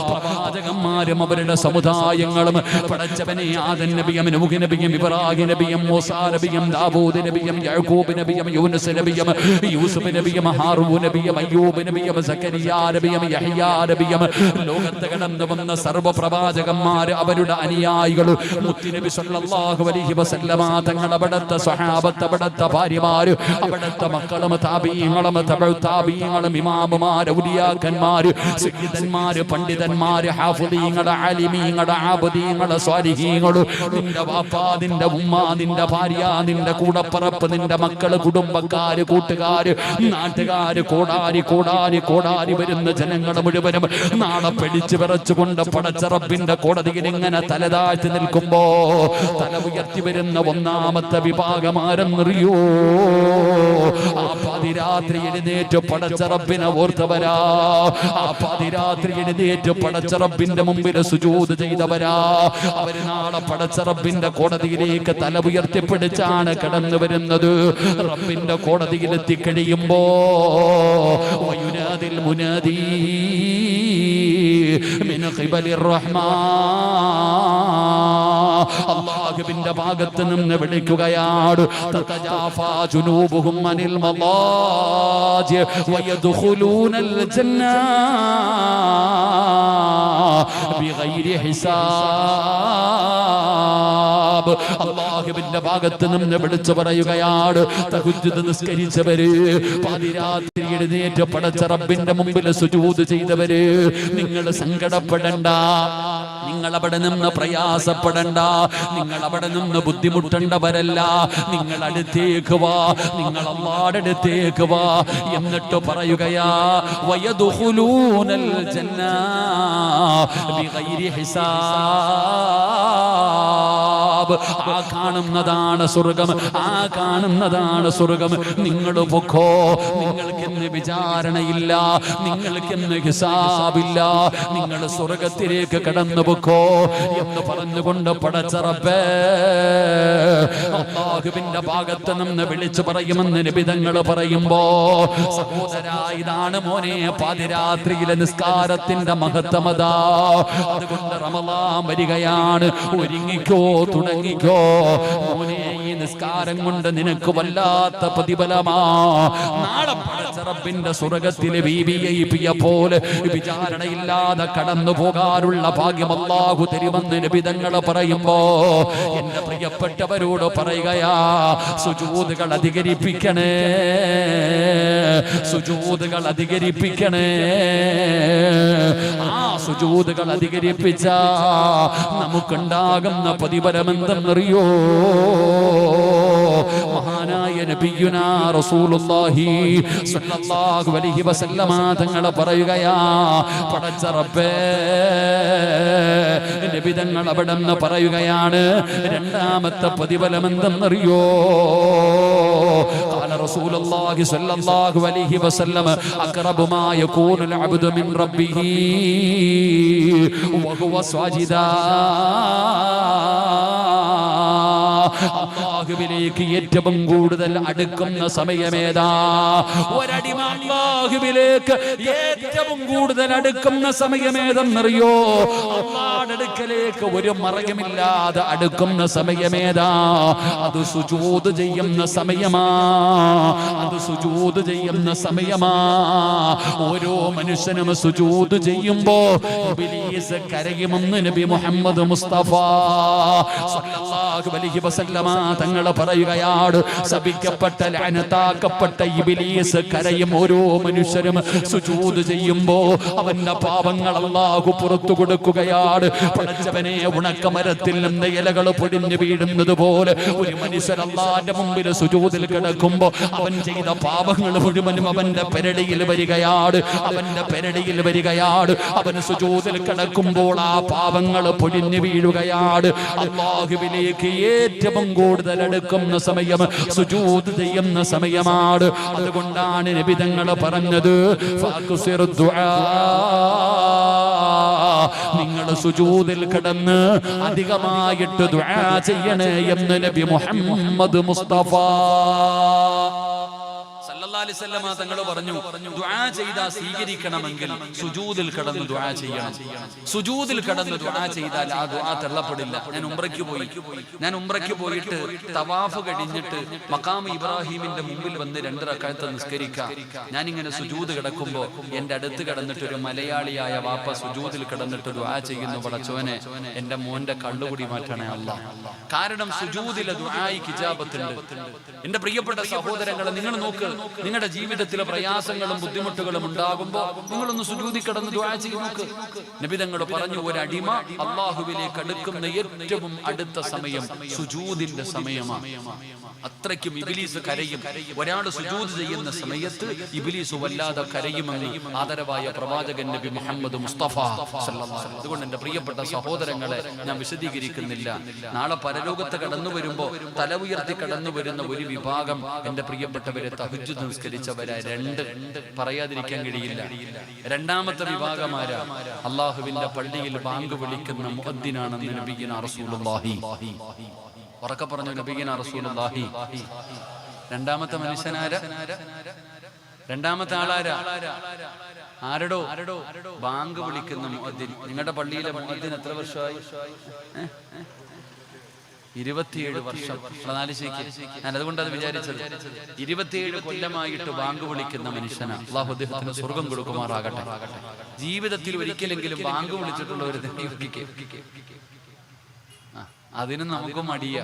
പ്രവാചകന്മാരും അവരുടെ സമുദായങ്ങളും പടച്ചവനെ ആദം നബിയും നൂഹ് നബിയും ഇബ്രാഹിം നബിയും മൂസാ നബിയും ദാവൂദ് നബിയും യാക്കൂബ് നബിയും യൂനുസ് നബിയും യൂസുഫ് നബിയും ഹാറൂൻ നബിയും അയ്യൂബ് നബിയും സക്കരിയാ നബിയും യഹ്യാ നബിയും ലോകത്ത് കടന്നു വന്ന സർവ്വ പ്രവാചകന്മാർ അവരുടെ അനുയായികൾ മുത്തുനബി സല്ലല്ലാഹു അലൈഹി വസല്ലമ തങ്ങൾ അവിടുത്തെ സ്വഹാബത്ത് അവിടുത്തെ ഭാര്യമാർ അവിടുത്തെ മക്കളും താബീങ്ങളും തബഉ താബീങ്ങളും ഇമാമുമാർ ഔലിയാക്കന്മാർ സയ്യിദന്മാർ പണ്ഡിതന്മാർ ഹാഫിളീങ്ങൾ ആലിമീങ്ങൾ ആബദീങ്ങൾ സ്വാലിഹീങ്ങൾ നിന്റെ വാപ്പാ നിന്റെ ഉമ്മ നിന്റെ ഭാര്യ നിന്റെ കൂടപ്പറപ്പ് നിന്റെ മക്കള് കുടുംബക്കാര് കൂട്ടുകാര് നാട്ടുകാര് കോടാരി കോടാരി കോടാരി വരുന്ന ജനങ്ങൾ മുഴുവനും നാളെ പിടിച്ചു വിറച്ചുകൊണ്ട് പടച്ച റബ്ബിന്റെ കോടതിയിൽ ഇങ്ങനെ തലതാഴ്ത്തി നിൽക്കുമ്പോ തല ഉയർത്തി വരുന്ന ഒന്നാമത്തെ വിഭാഗമാരെന്നറിയോ? ആ പാതിരാത്രി എഴുന്നേറ്റ് പടച്ച റബ്ബിനെ ഓർത്തവരാ, ആ പാതിരാത്രി എഴുന്നേറ്റ് പടച്ച റബ്ബിന്റെ മുമ്പിൽ സുജൂദ് ചെയ്തവരാ. അവര് നാളെ പടച്ച റബ്ബിന്റെ കോടതിയിലേക്ക് തല ഉയർത്തിപ്പിടിച്ചാണ് കടന്നു വരുന്നത്. റബ്ബിന്റെ കോടതിയിൽ എത്തിക്കഴിയുമ്പോ വയുനാദിൽ മുനാദി മിൻ ഖിബലിർ റഹ്മാൻ, അല്ലാഹുവിന്റെ ഭാഗത്ത് നിന്ന് വിളിക്കുകയാണ്. തതജാഫാ ജുനൂബുഹും അനിൽ മളാജി വയദ്ഖുലൂനൽ ജന്ന ബിഗൈരി ഹിസാബ്. അല്ലാഹുവിന്റെ ഭാഗത്ത് നിന്ന് വിളിച്ചു പറയുകയാണ്, തഹജ്ജുദ് നിസ്കരിച്ചവര്, പാതിരാത്രി എഴുന്നേറ്റ് പടച്ച റബ്ബിന്റെ മുമ്പിൽ സുജൂദ് ചെയ്തവര്, നിങ്ങൾ സങ്കടപ്പെടണ്ട, നിങ്ങൾ അവിടെ നിന്ന് പ്രയാസപ്പെടണ്ട, നിങ്ങൾ അവിടെ നിന്ന് ബുദ്ധിമുട്ടേണ്ടവരല്ല. നിങ്ങൾ അടുത്തേക്ക് വാ, നിങ്ങൾ അല്ലാഹുവിന്റെ അടുത്തേക്ക് വാ. എന്നിട്ട് പറയുകയാ വയദ്ഖുലൂനൽ ജന്ന ബിഗൈരി ഹിസാബ്. ആ കാണുന്നതാണ് സ്വർഗം, ആ കാണുന്നതാണ് സ്വർഗം. നിങ്ങൾ പൊക്കോ, നിങ്ങൾക്കെന്ന് വിചാരണയില്ല, നിങ്ങൾക്കെന്ന് ഹിസാബില്ല, നിങ്ങൾ സ്വർഗത്തിലേക്ക് കടന്നു പൊക്കോ എന്ന് പറഞ്ഞുകൊണ്ട് പടച്ച റബ്ബേ അല്ലാഹുവിന്റെ ഭാഗത്ത് നിന്ന് വിളിച്ചു പറയുമെന്ന് നിബിധങ്ങൾ പറയുമ്പോ, സഹോദരാ ഇതാണ് മോനെ പാതിരാത്രിയിലെ നിസ്കാരത്തിന്റെ മഹത്വമതാ. അതുകൊണ്ട് റമളാൻ വരികയാണ്, ഒരുങ്ങിക്കോ, തുടങ്ങിക്കോ മോനെ. ഈ നിസ്കാരം കൊണ്ട് നിനക്ക് വല്ലാത്ത പ്രതിഫലമാ. നാളെ പടച്ച റബ്ബിന്റെ സ്വർഗ്ഗത്തിലെ VIP പോലെ വിചാരണയില്ലാതെ കടന്നു പോകാനുള്ള ഭാഗ്യം അല്ലാഹു തരുമെന്ന് നബിതങ്ങൾ പറയുമ്പോ, എന്റെ പ്രിയപ്പെട്ടവരോട് പറയുകയാ, സുജൂദുകൾ അധികരിപ്പിക്കണേ, സുജൂദുകൾ അധികരിപ്പിക്കണേ. ആ സുജൂദുകൾ അധികരിപ്പിച്ച നമുക്കുണ്ടാകുന്ന പ്രതിഫലമെന്തെന്നറിയോ? മഹാനായ നബിയുനാ റസൂലുള്ളാഹി സ്വല്ലല്ലാഹു അലൈഹി വസല്ലമ തങ്ങൾ പറയുകയാ, പടച്ച റബ്ബേ നബി തങ്ങൾ അവിടെന്ന് പറയുകയാണ്, രണ്ടാമത്തെ പ്രതിഫലമെന്തെന്നറിയോ? ഖാല റസൂലുള്ളാഹി സ്വല്ലല്ലാഹു അലൈഹി വസല്ലം അഖറബു മാ യകൂനുൽ അബ്ദു മിൻ റബ്ബിഹി വഹുവ സാജിദാ. അല്ലാഹുവിലേക്ക് ഏറ്റവും കൂടുതൽ അടുക്കുന്ന സമയമേതാ? ഒരടിമ അല്ലാഹുവിലേക്ക് ഏറ്റവും കൂടുതൽ അടുക്കുന്ന സമയമേതെന്നറിയോ? അല്ലാഹുവിന്റെ അടുക്കലേക്ക് ഒരു മറയുമില്ലാതെ അടുക്കുന്ന സമയമേതാ? അത് സുജൂദ് ചെയ്യുന്ന സമയമാ, അത് സുജൂദ് ചെയ്യുന്ന സമയമാ. ഓരോ മനുഷ്യനും സുജൂദ് ചെയ്യുമ്പോ ഇബ്ലീസ് കരയുമെന്ന് നബി മുഹമ്മദ് മുസ്തഫ സല്ലല്ലാഹു അലൈഹി വസല്ലമ തങ്ങൾ പറയുകയാണ്, ശപിക്കപ്പെട്ട ലഅനത്താക്കപ്പെട്ട ഇബ്ലീസ് കരയും. ഓരോ മനുഷ്യരും സുജൂദ് ചെയ്യുമ്പോ അവന്റെ പാപങ്ങൾ അല്ലാഹു പുറത്തു കൊടുക്കുകയാണ്. പടച്ചവനെ, ഉണക്കമരത്തിൽ നിന്ന് ഇലകൾ പൊടിഞ്ഞു വീഴുന്നത് പോലെ ഒരു മനുഷ്യൻ അല്ലാഹുവിന്റെ മുമ്പിൽ സുജൂദിൽ കിടക്കുമ്പോ അവൻ ചെയ്ത പാപങ്ങൾ മുഴുവനും അവന്റെ പെരടിയിൽ വരികയാണ്, അവന്റെ പെരടിയിൽ വരികയാണ്. അവൻ സുജൂദിൽ കിടക്കുമ്പോൾ ആ പാപങ്ങൾ പൊടിഞ്ഞു വീഴുകയാണ്. അല്ലാഹുവിലേക്ക് ഏറ്റവും കൂടുതൽ അടുക്കുന്ന സമയം സുജൂദ് ചെയ്യുന്ന സമയമാണ്. അതുകൊണ്ടാണ് നബി തങ്ങൾ പറഞ്ഞത്, ഫഅക്സിറു ദുആ നിങ്ങൾ സുജൂദിൽ കിടന്ന് അധികമായിട്ട് ദുആ ചെയ്യണേ എന്ന് നബി മുഹമ്മദ് മുസ്തഫ സല്ലല്ലാഹു അലൈഹി വസല്ലം തങ്ങൾ പറഞ്ഞു, ദുആ ചെയ്താൽ സ്വീകരിക്കണമെങ്കിൽ സുജൂദിൽ കിടന്ന് ദുആ ചെയ്യണം. സുജൂദിൽ കിടന്ന് ദുആ ചെയ്താൽ ആ ദുആ തള്ളപ്പെടില്ല. ഞാൻ ഉംറയ്ക്ക് പോയിട്ട് തവാഫ് കഴിഞ്ഞിട്ട് മഖാം ഇബ്രാഹിമിന്റെ മുമ്പിൽ വന്ന് 2 റക്അത്ത് നിസ്കരിക്കാം. ഞാനിങ്ങനെ സുജൂദ് കിടക്കുമ്പോൾ എന്റെ അടുത്ത് കിടന്നിട്ട് ഒരു മലയാളിയായ വാപ്പ സുജൂദിൽ കിടന്നിട്ട് ദുആ ചെയ്യുന്നു, പടച്ചോനെ എന്റെ മോന്റെ കള്ളുകുടി മാറ്റണേ അല്ലാഹ്. കാരണം സുജൂദിലെ ദുആയിക്ക് ഇജാബത്തുണ്ട്. എന്റെ പ്രിയപ്പെട്ട സഹോദരങ്ങളെ, നിങ്ങൾ നോക്ക്, നിങ്ങളുടെ ജീവിതത്തിലെ പ്രയാസങ്ങളും ബുദ്ധിമുട്ടുകളും ഉണ്ടാകുമ്പോൾ നിങ്ങളൊന്ന് സുജൂദിൽ കിടന്ന് ദുആ ചെയ്ത് നോക്ക്. നബി തങ്ങൾ പറഞ്ഞു, ഒരു അടിമ അല്ലാഹുവിലേക്ക് അടുക്കുന്ന ഏറ്റവും അടുത്ത സമയം സുജൂദിന്റെ സമയമാണ്. അത്രയ്ക്കും ഇബ്ലീസ് കരയും. ഒരാൾ സുജൂദ് ചെയ്യുന്ന സമയത്ത് ഇബ്ലീസ് വല്ലാതെ കരയുമെന്ന് ആദരവായ പ്രവാചകൻ നബി മുഹമ്മദ് മുസ്തഫ സല്ലല്ലാഹു അലൈഹി വസല്ലം. അതുകൊണ്ട് എന്റെ പ്രിയപ്പെട്ട സഹോദരങ്ങളെ, ഞാൻ വിശദീകരിക്കുന്നില്ല. നാളെ പരലോകത്ത് കടന്നു വരുമ്പോൾ തല ഉയർത്തി കടന്നു വരുന്ന ഒരു വിഭാഗം എന്റെ പ്രിയപ്പെട്ടവരെ തഹജ്ജുദ് നിസ്കരിച്ചവരാ. 2 പറയാതിരിക്കാൻ കഴിയില്ല. രണ്ടാമത്തെ വിഭാഗമാരാ അള്ളാഹുവിന്റെ പള്ളിയിൽ ബാങ്ക് വിളിക്കുന്ന മുഅദ്ദിനാണെന്ന് നബിയുനാ റസൂലുള്ളാഹി. ഉറക്കെ പറഞ്ഞു നബിയുനാ റസൂലുള്ളാഹി. രണ്ടാമത്തെ മനുഷ്യനാരാ? രണ്ടാമത്തെ ആളാരാ? ആരടോ? ബാങ്ക് വിളിക്കുന്ന മുഅദ്ദിൻ. നിങ്ങളുടെ പള്ളിയിലെ മുഅദ്ദിൻ എത്ര വർഷമായി? 27 വർഷം. ഞാൻ അതുകൊണ്ട് അത് വിചാരിച്ചത്. 27 കൊല്ലമായിട്ട് ബാങ്ക് വിളിക്കുന്ന മനുഷ്യനാണ്. അല്ലാഹു അദ്ദേഹത്തിന് സ്വർഗം കൊടുക്കുമാറാകട്ടെ. ജീവിതത്തിൽ ഒരിക്കലെങ്കിലും ബാങ്ക് വിളിച്ചിട്ടുള്ള ഒരു അതിന് നമുക്ക് മടിയ.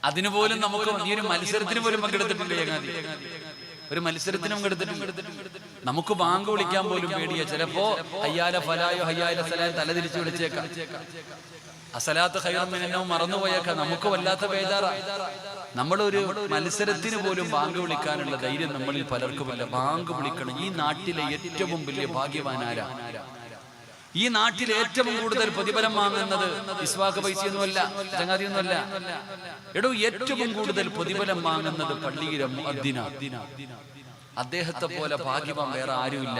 അതിനു പോലും നമുക്ക് ഈ ഒരു മത്സരത്തിന് പോലും പങ്കെടുത്തിട്ടില്ല. ഒരു മത്സരത്തിനും നമുക്ക് ബാങ്ക് വിളിക്കാൻ പോലും പേടിയാ. ചിലപ്പോ ഹയ്യാല ഫലായോ ഹയ്യാല സലായോ തലതിരിച്ച് വിളിച്ചേക്കാം. അസലാത്ത് ഖൈറും മിനന്നൗം മറന്നുപോയേക്കാം. നമുക്ക് വല്ലാത്ത ബേജാറാ. നമ്മളൊരു മത്സരത്തിന് പോലും ബാങ്ക് വിളിക്കാനുള്ള ധൈര്യം നമ്മളിൽ പലർക്കുമില്ല. ബാങ്ക് വിളിക്കണം. ഈ നാട്ടിലെ ഏറ്റവും വലിയ ഭാഗ്യവാനാരാ? ഈ നാട്ടിൽ ഏറ്റവും കൂടുതൽ പ്രതിഫലം വാങ്ങുന്നത് ഇസ്വാഖ് പൈസയൊന്നുമല്ല, ചങ്ങാതിയൊന്നുമല്ല. എടോ, ഏറ്റവും കൂടുതൽ പ്രതിഫലം വാങ്ങുന്നത് പള്ളിയിലെ മുഅദ്ദിനാ. അദ്ദേഹത്തെ പോലെ ഭാഗ്യവാൻ വേറെ ആരുമില്ല.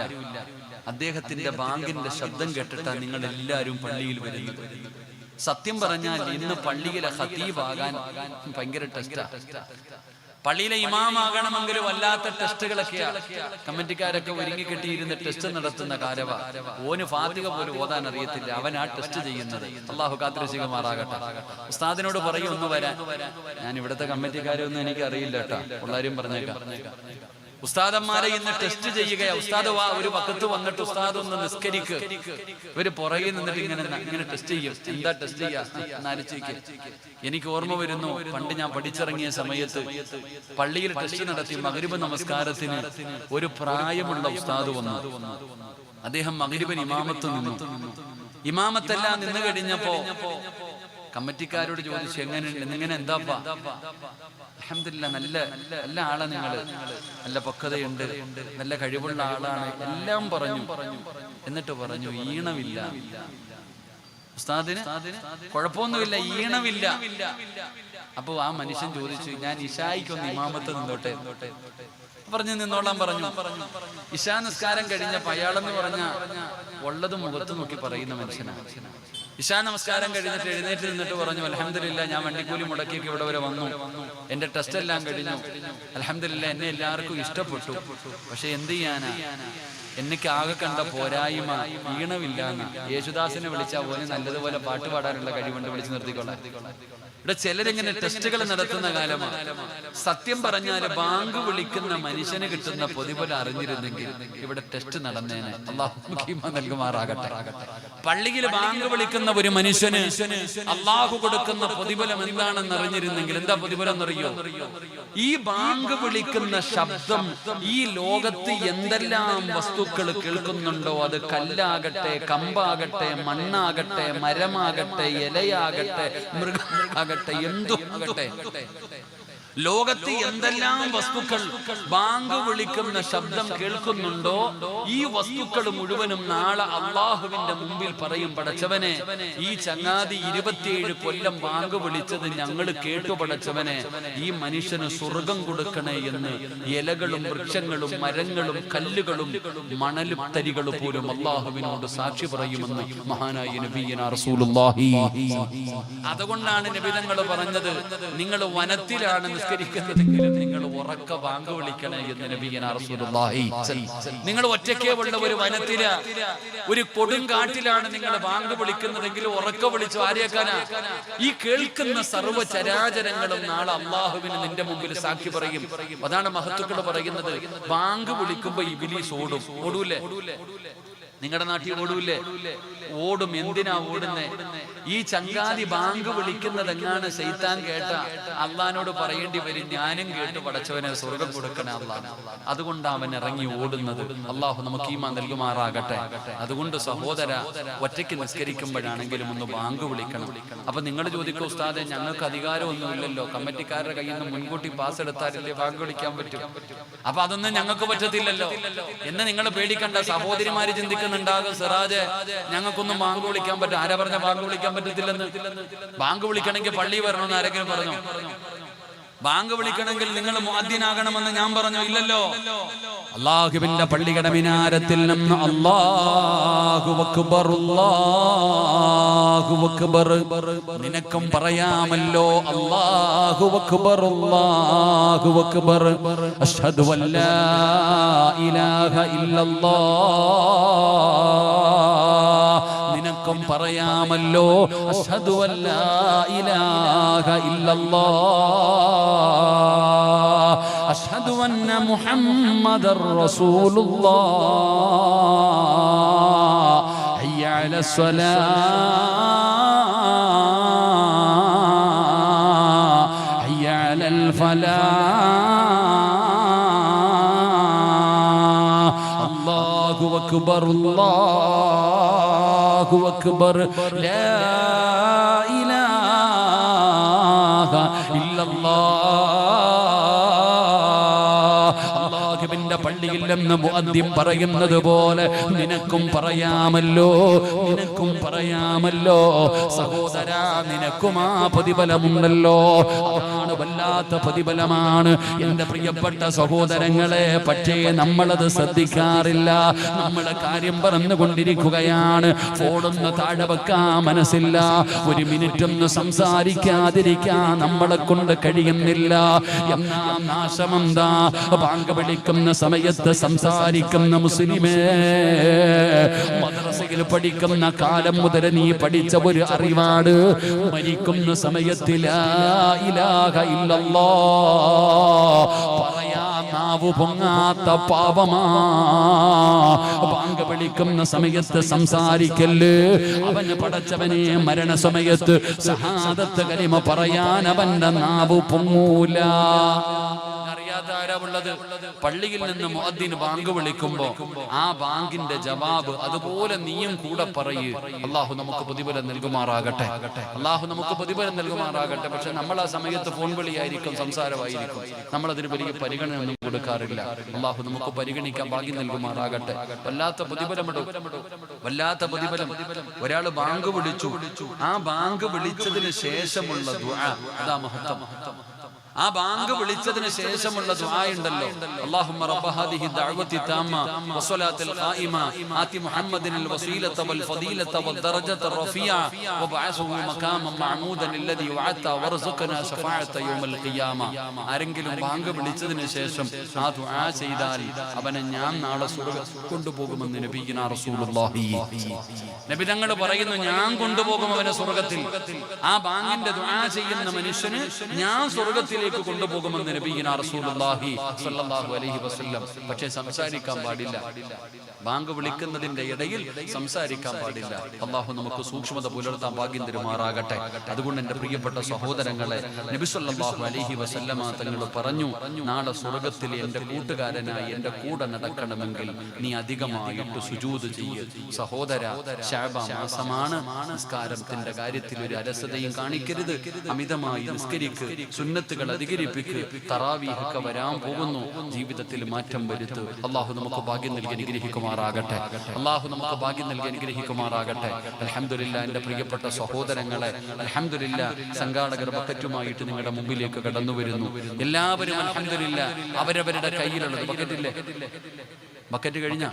അദ്ദേഹത്തിന്റെ ബാങ്കിന്റെ ശബ്ദം കേട്ടിട്ടാണ് നിങ്ങൾ എല്ലാവരും പള്ളിയിൽ വരുന്നത്. സത്യം പറഞ്ഞാൽ ഇന്ന് പള്ളിയിലെ ഖതീബാകാൻ ഭയങ്കര ടെസ്റ്റാ. പള്ളിയിലെ ഇമാമാകണമെങ്കിൽ വല്ലാത്ത ടെസ്റ്റുകളൊക്കെയാണ്. കമ്മിറ്റിക്കാരൊക്കെ ഒരുങ്ങി കെട്ടിയിരുന്ന് ടെസ്റ്റ് നടത്തുന്ന കാരവാ. ഓന് ഫാത്തിഹ പോലും ഓതാൻ അറിയത്തില്ല. അവൻ ആ ടെസ്റ്റ് ചെയ്യുന്നത്. അള്ളാഹു കാത്തിരക്ഷിക്കുമാറാകട്ടെ. ഉസ്താദിനോട് പറയും ഒന്ന് വരാൻ. ഞാൻ ഇവിടുത്തെ കമ്മിറ്റിക്കാരൊന്നും എനിക്ക് അറിയില്ല കേട്ടോ, എല്ലാവരും പറഞ്ഞേക്കാം. ഉസ്താദന്മാരെ ഇന്ന് ടെസ്റ്റ് ചെയ്യുകയാ. ഉസ്താദ് ഒരു വക്കത്ത് വന്നിട്ട് ഉസ്താദ് ഒന്ന് നിസ്കരിക്ക്. ഇവര് പുറകെ നിന്നിട്ട് ഇങ്ങനെ ടെസ്റ്റ് ചെയ്യും. എന്താ ടെസ്റ്റ് ചെയ്യാ? എനിക്ക് ഓർമ്മ വരുന്നു, പണ്ട് ഞാൻ പഠിച്ചിറങ്ങിയ സമയത്ത് പള്ളിയിൽ ടെസ്റ്റ് നടത്തി മഗ്രിബ് നമസ്കാരത്തിന് ഒരു പ്രായമുള്ള ഉസ്താദ് വന്നു. അദ്ദേഹം മഗ്രിബിന് ഇമാമത്ത് നിന്നു. ഇമാമത്തെല്ലാം നിന്ന് കഴിഞ്ഞപ്പോ കമ്മിറ്റിക്കാരോട് ചോദിച്ചു, എങ്ങനെ എന്താപ്പാ? അൽഹംദുലില്ലാ, നല്ല ആളാ, നിങ്ങള് നല്ല പക്വതയുണ്ട്, നല്ല കഴിവുള്ള ആളാണ്, എല്ലാം പറഞ്ഞു. എന്നിട്ട് പറഞ്ഞു, ഈണമില്ല ഉസ്താദിന്, കുഴപ്പമൊന്നുമില്ല, ഈണമില്ല. അപ്പൊ ആ മനുഷ്യൻ ചോദിച്ചു, ഞാൻ ഇശായിക്കൊന്ന് ഇമാമത്ത് നിന്നോട്ടെ? പറഞ്ഞു, നിന്നോളാൻ പറഞ്ഞു. ഇശാ നിസ്കാരം കഴിഞ്ഞപ്പോ അയാളെന്ന് പറഞ്ഞ ഉള്ളത് മുഖത്ത് നോക്കി പറയുന്ന മനുഷ്യനാണ്. ഇശാ നമസ്കാരം കഴിഞ്ഞിട്ട് എഴുന്നേറ്റ് നിന്നിട്ട് പറഞ്ഞു, അൽഹംദുലില്ലാ, ഞാൻ വണ്ടിക്കൂലി മുടക്കിയൊക്കെ ഇവിടെ വരെ വന്നു, എന്റെ ടെസ്റ്റ് എല്ലാം കഴിഞ്ഞു, അൽഹംദുലില്ലാ, എന്നെ എല്ലാവർക്കും ഇഷ്ടപ്പെട്ടു. പക്ഷെ എന്ത് ചെയ്യാനാ, എനിക്ക് ആകെ കണ്ട പോരായ്മ ഈണമില്ലാന്ന്. യേശുദാസിനെ വിളിച്ചാൽ പോലും നല്ലതുപോലെ പാട്ട് പാടാനുള്ള കഴിവുണ്ട്, വിളിച്ചു നിർത്തിക്കൊള്ളാം. ഇവിടെ ചിലരിങ്ങനെ ടെസ്റ്റുകൾ നടത്തുന്ന കാലമാണ്. സത്യം പറഞ്ഞാൽ ബാങ്ക് വിളിക്കുന്ന മനുഷ്യന് കിട്ടുന്ന പ്രതിഫലം അറിഞ്ഞിരുന്നെങ്കിൽ ഇവിടെ ടെസ്റ്റ് നടന്നേനെ. അല്ലാഹു നൽകുമാറാകട്ടെ. പള്ളിയിൽ ബാങ്ക് വിളിക്കുന്ന ഒരു മനുഷ്യന് അല്ലാഹു കൊടുക്കുന്ന പ്രതിഫലം എന്താണെന്ന് അറിഞ്ഞിരുന്നെങ്കിൽ, എന്താ പ്രതിഫലം എന്നറിയോ? ഈ ബാങ്ക് വിളിക്കുന്ന ശബ്ദം ഈ ലോകത്ത് എന്തെല്ലാം വസ്തുക്കൾ കേൾക്കുന്നുണ്ടോ, അത് കല്ലാകട്ടെ, കമ്പാകട്ടെ, മണ്ണാകട്ടെ, മരമാകട്ടെ, ഇലയാകട്ടെ, മൃഗമാകട്ടെ, എന്തും ആകട്ടെ, ലോകത്ത് എന്തെല്ലാം വസ്തുക്കൾ ബാങ്ക് വിളിക്കുന്ന ശബ്ദം കേൾക്കുന്നുണ്ടോ ഈ വസ്തുക്കൾ മുഴുവനും നാളെ അള്ളാഹുവിന്റെ മുമ്പിൽ പറയും, പടച്ചവനെ ഈ ചങ്ങാതി 27 കൊല്ലം ബാങ്ക് വിളിച്ചത് ഞങ്ങൾ കേട്ടു, പടച്ചവനെ ഈ മനുഷ്യന് സ്വർഗം കൊടുക്കണേ എന്ന് ഇലകളും വൃക്ഷങ്ങളും മരങ്ങളും കല്ലുകളും മണലും തരികൾ പോലും അള്ളാഹുവിനോട് സാക്ഷി പറയുമെന്ന് മഹാനായ നബിയനാ റസൂലുള്ളാഹി. അതുകൊണ്ടാണ് നബിതങ്ങൾ പറഞ്ഞത്, നിങ്ങൾ വനത്തിലാണ് നിസ്കരിക്കുന്നതെങ്കിലും നിങ്ങൾ ഉറക്ക ബാങ്ക് വിളിക്കണേ എന്ന് നബിയനാ റസൂലുള്ളാഹി. നിങ്ങൾ ഒറ്റയ്ക്കേ ഉള്ള ഒരു വനത്തില് ഒരു കൊടുങ്കാട്ടിലാണ് നിങ്ങൾ ബാങ്ക് വിളിക്കുന്നതെങ്കിൽ ഉറക്ക വിളിച്ചു ആരെയാക്കാനാ? ഈ കേൾക്കുന്ന സർവ്വ ചരാചരങ്ങളും നാളെ അള്ളാഹുവിന് നിന്റെ മുമ്പിൽ സാക്ഷി പറയും. അതാണ് മഹത്തുക്കൾ പറയുന്നത്, ബാങ്ക് വിളിക്കുമ്പോ ഇബ്ലീസ് ഓടൂലേ? നിങ്ങളുടെ നാട്ടിൽ ഓടൂല്ലേ? ഓടും. എന്തിനാ ഓടുന്നേ? ഈ ചങ്ങാതി ബാങ്ക് വിളിക്കുന്നത് എങ്ങാണ് ശൈത്താൻ കേട്ട അള്ളാനോട് പറയേണ്ടി വരും, ഞാനും കേട്ടു പടച്ചവനെ സ്വർഗം കൊടുക്കണേ അള്ളാ. അതുകൊണ്ട് അവൻ ഇറങ്ങി ഓടുന്നത്. അള്ളാഹു നമുക്ക് ഈമാൻ നൽകുമാറാകട്ടെ. അതുകൊണ്ട് സഹോദര, ഒറ്റയ്ക്ക് നിസ്കരിക്കുമ്പോഴാണെങ്കിലും ഒന്ന് ബാങ്ക് വിളിക്കണം. അപ്പൊ നിങ്ങൾ ചോദിക്കും, ഉസ്താദെ ഞങ്ങൾക്ക് അധികാരമൊന്നുമില്ലല്ലോ, കമ്മിറ്റിക്കാരുടെ കയ്യിൽ നിന്ന് മുൻകൂട്ടി പാസ് എടുത്താലല്ലേ ബാങ്ക് വിളിക്കാൻ പറ്റും. അപ്പൊ അതൊന്നും ഞങ്ങൾക്ക് പറ്റത്തില്ലല്ലോ എന്ന് നിങ്ങൾ പേടിക്കണ്ട. സഹോദരിമാര് ചിന്തിക്കുന്നുണ്ടാകും, സിറാജ് ഞങ്ങൾക്കൊന്നും ബാങ്ക് വിളിക്കാൻ പറ്റും. ആരാ പറഞ്ഞ ബാങ്ക് വിളിക്കാൻ പറ്റത്തില്ലെന്ന്? ബാങ്ക് വിളിക്കണമെങ്കിൽ പള്ളി വരണമെന്ന് ആരെങ്കിലും പറഞ്ഞു? ബാങ്ക് വിളിക്കണമെങ്കിൽ നിങ്ങൾ മുഅദ്ദിനാകണമെന്ന് ഞാൻ പറഞ്ഞു? ഇല്ലല്ലോ. അല്ലാഹുവിന്റെ പള്ളിയുടെ മിനാരത്തിൽ നിന്ന് അല്ലാഹു അക്ബർ അല്ലാഹു അക്ബർ നിനക്കും പറയാമല്ലോ, അല്ലാഹു അക്ബർ അല്ലാഹു അക്ബർ അഷ്ഹദു അല്ലാ ഇലാഹ ഇല്ലല്ലാഹ്. നിനക്കും പറയാമല്ലോ, അഷ്ഹദു അല്ലാ ഇലാഹ ഇല്ലല്ലാഹ് അഷ്ഹദു അന്ന മുഹമ്മദർ റസൂലുള്ളാഹ് ഹയ്യ അലസ്സലാഹ് ഹയ്യ അലൽ ഫലാഹ്. അല്ലാഹു അക്ബർ അല്ലാഹു അക്ബർ ലാ ഇലാഹ ഇല്ലല്ലാഹ്. അല്ലാഹുവിന്റെ പള്ളിയിൽ നിന്ന് മുഅദ്ദിൻ പറയുന്നത് പോലെ നിനക്കും പറയാമല്ലോ, നിനക്കും പറയാമല്ലോ സഹോദരാ, നിനക്കും ആ പ്രതിഫലമുണ്ടല്ലോ. അതാണ് വല്ലാത്ത പ്രതിഫലമാണ് എന്റെ പ്രിയപ്പെട്ട സഹോദരങ്ങളെ. പക്ഷേ നമ്മളത് ശ്രദ്ധിക്കാറില്ല. നമ്മളെ കാര്യം പറഞ്ഞുകൊണ്ടിരിക്കുകയാണ്. ഫോണൊന്ന് താഴെ വെക്കാൻ മനസ്സില്ല. ഒരു മിനിറ്റ് ഒന്ന് സംസാരിക്കാതിരിക്കാൻ നമ്മളെ കൊണ്ട് കഴിയുന്നില്ല. എന്നാ നാശമെന്താ? ബാങ്ക് വിളിക്കുന്ന സമയത്ത് സംസാരിക്കുന്ന മുസ്ലിമേ, മദ്രസയിൽ പഠിക്കുന്ന കാലം മുതൽ നീ പഠിച്ച ഒരു അറിവാണ്, മരിക്കുന്ന സമയത്ത് ലാ ഇലാഹ ഇല്ലല്ലാഹ് പറയാൻ നാവ് പൊങ്ങാത്ത പാപമാ. ബാങ്ക് വിളിക്കുന്ന സമയത്ത് സംസാരിക്കല്. അവന് പടച്ചവനെ മരണസമയത്ത് ഷഹാദത്ത് കലിമ പറയാൻ അവന്റെ നാവ് പൊങ്ങൂല. ാരാവുള്ളത് പള്ളിയിൽ നിന്ന് മുഅദ്ദിൻ ബാങ്ക് വിളിക്കുമ്പോ ആ ബാങ്കിന്റെ ജവാബ് അതുപോലെ നീയും കൂടെ പറയൂ. അള്ളാഹു നമുക്ക് പ്രതിഫലം നൽകുമാറാകട്ടെ. അള്ളാഹു നമുക്ക് പ്രതിഫലം നൽകുമാറാകട്ടെ. പക്ഷെ നമ്മൾ ആ സമയത്ത് ഫോൺ വിളിയായിരിക്കും, സംസാരമായിരിക്കും. നമ്മളതിന് വലിയ പരിഗണന ഒന്നും കൊടുക്കാറില്ല. അള്ളാഹു നമുക്ക് പരിഗണിക്കാൻ ഭാഗ്യം നൽകുമാറാകട്ടെ. വല്ലാത്ത പ്രതിഫലമിടും, വല്ലാത്ത പ്രതിഫലം. ഒരാൾ ബാങ്ക് വിളിച്ചു, ആ ബാങ്ക് വിളിച്ചതിന് ശേഷമുള്ള ദുആ, അതാ മഹത്വം. ആ ബാങ്ക് വിളിച്ചതിന് ശേഷമുള്ള ദുആ ഉണ്ടല്ലോ, അല്ലാഹുമ്മ റബ്ബ ഹാദിഹി ദഅവതി താമ്മ വസ്സലാത്തിൽ ഖായിമ ആതി മുഹമ്മദിനിൽ വസീലത വൽ ഫദീലത വൽ ദറജത റഫിയ വബഅസുഹു മഖാമൻ മഅമൂദൻ അല്ലദി വഅത വർസുഖനാ ശഫാഅത യൗമൽ ഖിയാമ. ആരെങ്കിലും ബാങ്ക് വിളിച്ചതിന് ശേഷം ആ ദുആ ചെയ്താൽ അവനെ ഞാൻ നാളെ സ്വർഗ്ഗത്തിൽ കൊണ്ടുപോകുമെന്ന് നബിയുനാ റസൂലുള്ളാഹി. നബി തങ്ങൾ പറയുന്നു, ഞാൻ കൊണ്ടുപോകും അവനെ സ്വർഗ്ഗത്തിൽ. ആ ബാങ്കിന്റെ ദുആ ചെയ്യുന്ന മനുഷ്യന് ഞാൻ സ്വർഗ്ഗത്തിൽ കൊണ്ടുപോകുമെന്ന് നബിയുനാ റസൂലുള്ളാഹി സ്വല്ലല്ലാഹു അലൈഹി വസല്ലം. പക്ഷേ സംസാരിക്കാൻ പാടില്ല. ബാങ്ക് വിളിക്കുന്നതിന്റെ ഇടയിൽ സംസാരിക്കാൻ പാടില്ല. അല്ലാഹു നമുക്ക് സൂക്ഷ്മത പുലർത്താൻ ഭാഗ്യം തരുമാറാകട്ടെ. അതുകൊണ്ട് എന്റെ പ്രിയപ്പെട്ട സഹോദരങ്ങളെ, നബി സ്വല്ലല്ലാഹു അലൈഹി വസല്ലമ തങ്ങൾ പറഞ്ഞു, നാളെ സ്വർഗ്ഗത്തിൽ എന്റെ കൂട്ടുകാരനായി എന്റെ കൂടെ നടക്കണമെങ്കിൽ നീ അധികമായിട്ട് സുജൂദ് ചെയ്യ്. സഹോദര, ശഅബാൻ മാസമാണ്. നിസ്കാരത്തിന്റെ കാര്യത്തിൽ ഒരു അലസതയും കാണിക്കരുത്. അമിതമായി നിസ്കരിക്ക്, സുന്നത്തുകൾ അധികരിപ്പിക്ക്. തറാവീഹൊക്കെ വരാൻ പോകുന്നു. ജീവിതത്തിൽ മാറ്റം വരുത്ത്. അള്ളാഹു നമുക്ക് ഭാഗ്യം നൽകി അനുഗ്രഹിക്കുമാറാകട്ടെ. അള്ളാഹു നമുക്ക് ഭാഗ്യം നൽകി അനുഗ്രഹിക്കുമാറാകട്ടെ. അൽഹംദുലില്ലാഹ് എൻ്റെ പ്രിയപ്പെട്ട സഹോദരങ്ങളെ, അൽഹംദുലില്ലാഹ് സംഘാടകർ ബക്കറ്റുമായിട്ട് നിങ്ങളുടെ മുമ്പിലേക്ക് കടന്നു വരുന്നു. എല്ലാവരും അൽഹംദുലില്ലാഹ് അവരവരുടെ കയ്യിലുള്ളത് ബക്കറ്റില്ലേ? ബക്കറ്റ് കഴിഞ്ഞ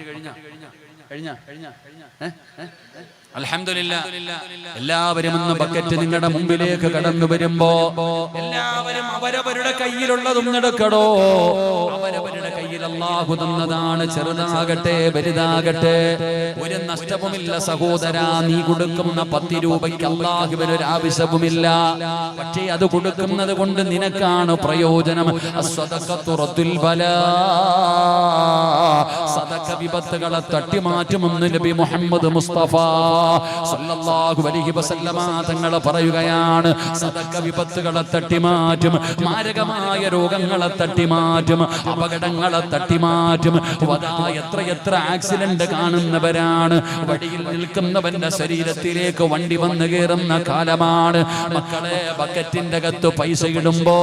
അൽഹംദുലില്ലാഹ് എല്ലാവരും ഒന്ന് ബക്കറ്റ് നിങ്ങളുടെ മുമ്പിലേക്ക് കടന്നു വരുമ്പോ എല്ലാവരും അവരവരുടെ കയ്യിലുള്ളതും എടുക്കടോ. അവരവരുടെ കയ്യിൽ അല്ലാഹു തന്നതാണ്. ചെറുതാകട്ടെ വലുതാകട്ടെ ഒരു നഷ്ടവുമില്ല സഹോദരാ. നീ കൊടുക്കുന്ന 10 രൂപയ്ക്ക് അല്ലാഹുവിന് ഒരു ആവശ്യവുമില്ല. പക്ഷേ അത് കൊടുക്കുന്നത് കൊണ്ട് നിനക്കാണ് പ്രയോജനം. അസ്സദഖത്തു റദ്ദുൽ ബലാ. സദഖ വിപത്തുകളെ തട്ടിമാറ്റുമെന്ന് നബി മുഹമ്മദ് മുസ്തഫ സല്ലല്ലാഹു അലൈഹി വസല്ലമ തങ്ങൾ പറയുകയാണ്. സദഖ വിപത്തുകളെ തട്ടിമാറ്റും, മാരകമായ രോഗങ്ങളെ തട്ടിമാറ്റും, അപകടങ്ങളെ തട്ടിമാറ്റും. എത്ര ആക്സിഡന്റ് കാണുന്നവരാണ്. വഴിയിൽ നിൽക്കുന്നവന്റെ ശരീരത്തിലേക്ക് വണ്ടി വന്നു കയറുന്ന കാലമാണ്. മക്കളെ, ബക്കറ്റിന്റെ അകത്ത് പൈസ ഇടുമ്പോ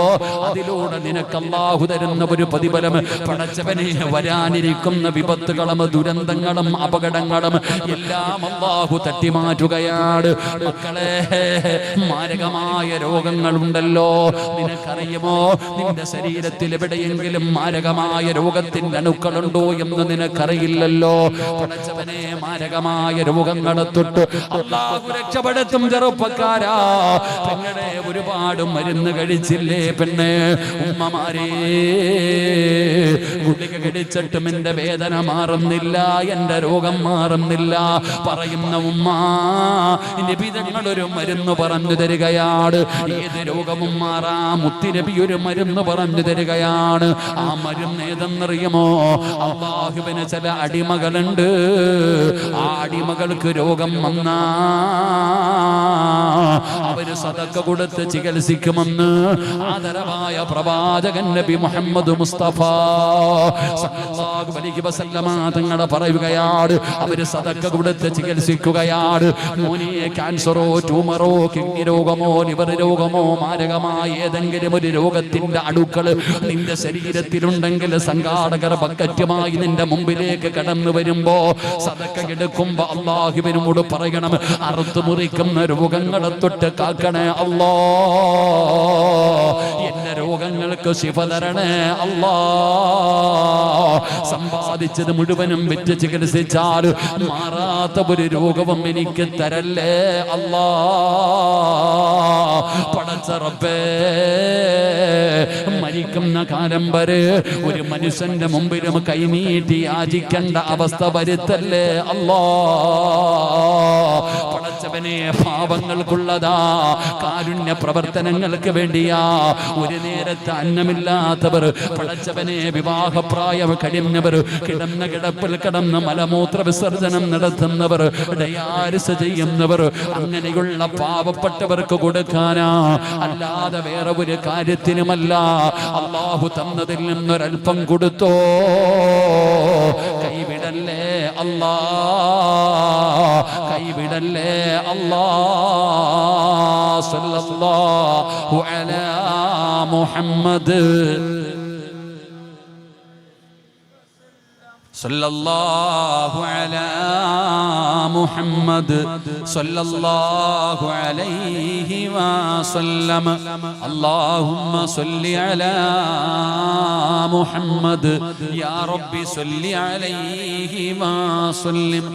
അതിലൂടെ നിനക്ക് അല്ലാഹു തരുന്ന ഒരു പ്രതിഫലം, പടച്ചവനെ വരാനിരിക്കുന്ന വിപത്തുകളും ദുരന്തങ്ങളും അപകടങ്ങളും എല്ലാം അല്ലാഹു തട്ടിമാറ്റുകയാണ്. മക്കളെ, മാരകമായ രോഗങ്ങളുണ്ടല്ലോ. നിനക്കറിയുമോ നിന്റെ ശരീരത്തിൽ എവിടെയെങ്കിലും മാരകമായ രോഗത്തിന്റെ അണുക്കളുണ്ടോ എന്ന് നിനക്കറിയില്ലല്ലോ. പടച്ചവനെ, മാരകമായ രോഗങ്ങളെ തൊട്ട് അല്ലാഹു രക്ഷപ്പെടുത്തും. ചെറുപ്പക്കാരാ, പെങ്ങളെ, ഒരുപാട് മരുന്ന് കഴിച്ചില്ലേ പെണ്ണെ? ഉമ്മമാരേ, ഗുളിക കഴിച്ചിട്ടും എന്റെ വേദന മാറുന്നില്ല, എന്റെ രോഗം മാറുന്നില്ല പറയുന്ന ഉമ്മ, നബി തങ്ങൾ ഒരു മരുന്ന് പറഞ്ഞു തരികയാണ്. ഏത് രോഗവും മാറാം മുത്തുനബി ഒരു മരുന്ന് പറഞ്ഞു തരികയാണ്. ആ മരുന്ന് ഏതെന്നറിയുമോ? അല്ലാഹുവിന് ചില അടിമകളുണ്ട്. ആ അടിമകൾക്ക് രോഗം വന്നാ അവര് സദഖ കൊടുത്ത് ചികിത്സിക്കുമെന്ന് ആദരവായ പ്രവാചകൻ നബി മുഹമ്മദ് മുസ്തഫ സല്ലല്ലാഹു അലൈഹി വസല്ലമ തങ്ങൾ പറയുകയാണ്. അവര് സദഖ കൊടുത്ത് ചികിത്സിക്കുകയാണ്. മോനെ, ക്യാൻസറോ ട്യൂമറോ കിഡ്നി രോഗമോ ലിവർ രോഗമോ മാരകമായ ഏതെങ്കിലും ഒരു രോഗത്തിന്റെ അണുക്കൾ നിന്റെ ശരീരത്തിലുണ്ടെങ്കിൽ സംഘാടകർ ബക്കറ്റുമായി നിന്റെ മുമ്പിലേക്ക് കടന്നു വരുമ്പോ സദഖ എടുക്കുമ്പോ അല്ലാഹുവിനോട് പറയണം, അറുത്തു മുറിക്കുന്ന രോഗങ്ങളെ തൊട്ട് കാക്കണേ അല്ലാ, എന്റെ രോഗങ്ങൾക്ക് ശിഫ തരണേ അല്ലാ. സമ്പാദിച്ചത് മുഴുവനും വെച്ച് ചികിത്സിച്ചാൽ മാറാത്ത ഒരു രോഗവും എനിക്ക് തരല്ലേ അല്ലാ. പടച്ച റബ്ബേ, മരിക്കുന്ന കാലം വരെ ഒരു മനുഷ്യന്റെ മുമ്പിലും കൈനീട്ടി യാചിക്കേണ്ട അവസ്ഥ വരുത്തല്ലേ അല്ലാ. പടച്ചവനെ, പാവങ്ങൾക്കുള്ളതാ, കാരുണ്യ പ്രവർത്തനങ്ങൾക്ക് വേണ്ടിയാ. ഒരു നേരത്തെ അന്നമില്ലാത്തവർ, പടച്ചവനെ, വിവാഹപ്രായം കഴിഞ്ഞവർ, കിടന്ന കിടപ്പിൽ കിടന്ന് മലമൂത്ര വിസർജനം നടത്തുന്നവർ, ഡയാലിസ് ചെയ്യുന്നവർ, അങ്ങനെയുള്ള പാവപ്പെട്ടവർക്ക് കൊടുക്കാനാ, അല്ലാതെ വേറെ ഒരു കാര്യത്തിനുമല്ല. അല്ലാഹു തന്നതിൽ നിന്നൊരൽപ്പം കൊടുത്തോ. കൈവിടല്ലേ അല്ലാ, കൈവിടല്ലേ അല്ലാ. സല്ലല്ലാഹു അലാ മുഹമ്മദ് സല്ലല്ലാഹു അലാ മുഹമ്മദ് സല്ലല്ലാഹു അലൈഹി വസല്ലം. അല്ലാഹുമ്മ സല്ലി അലാ മുഹമ്മദ് യാ റബ്ബി സല്ലി അലൈഹി വസല്ലം.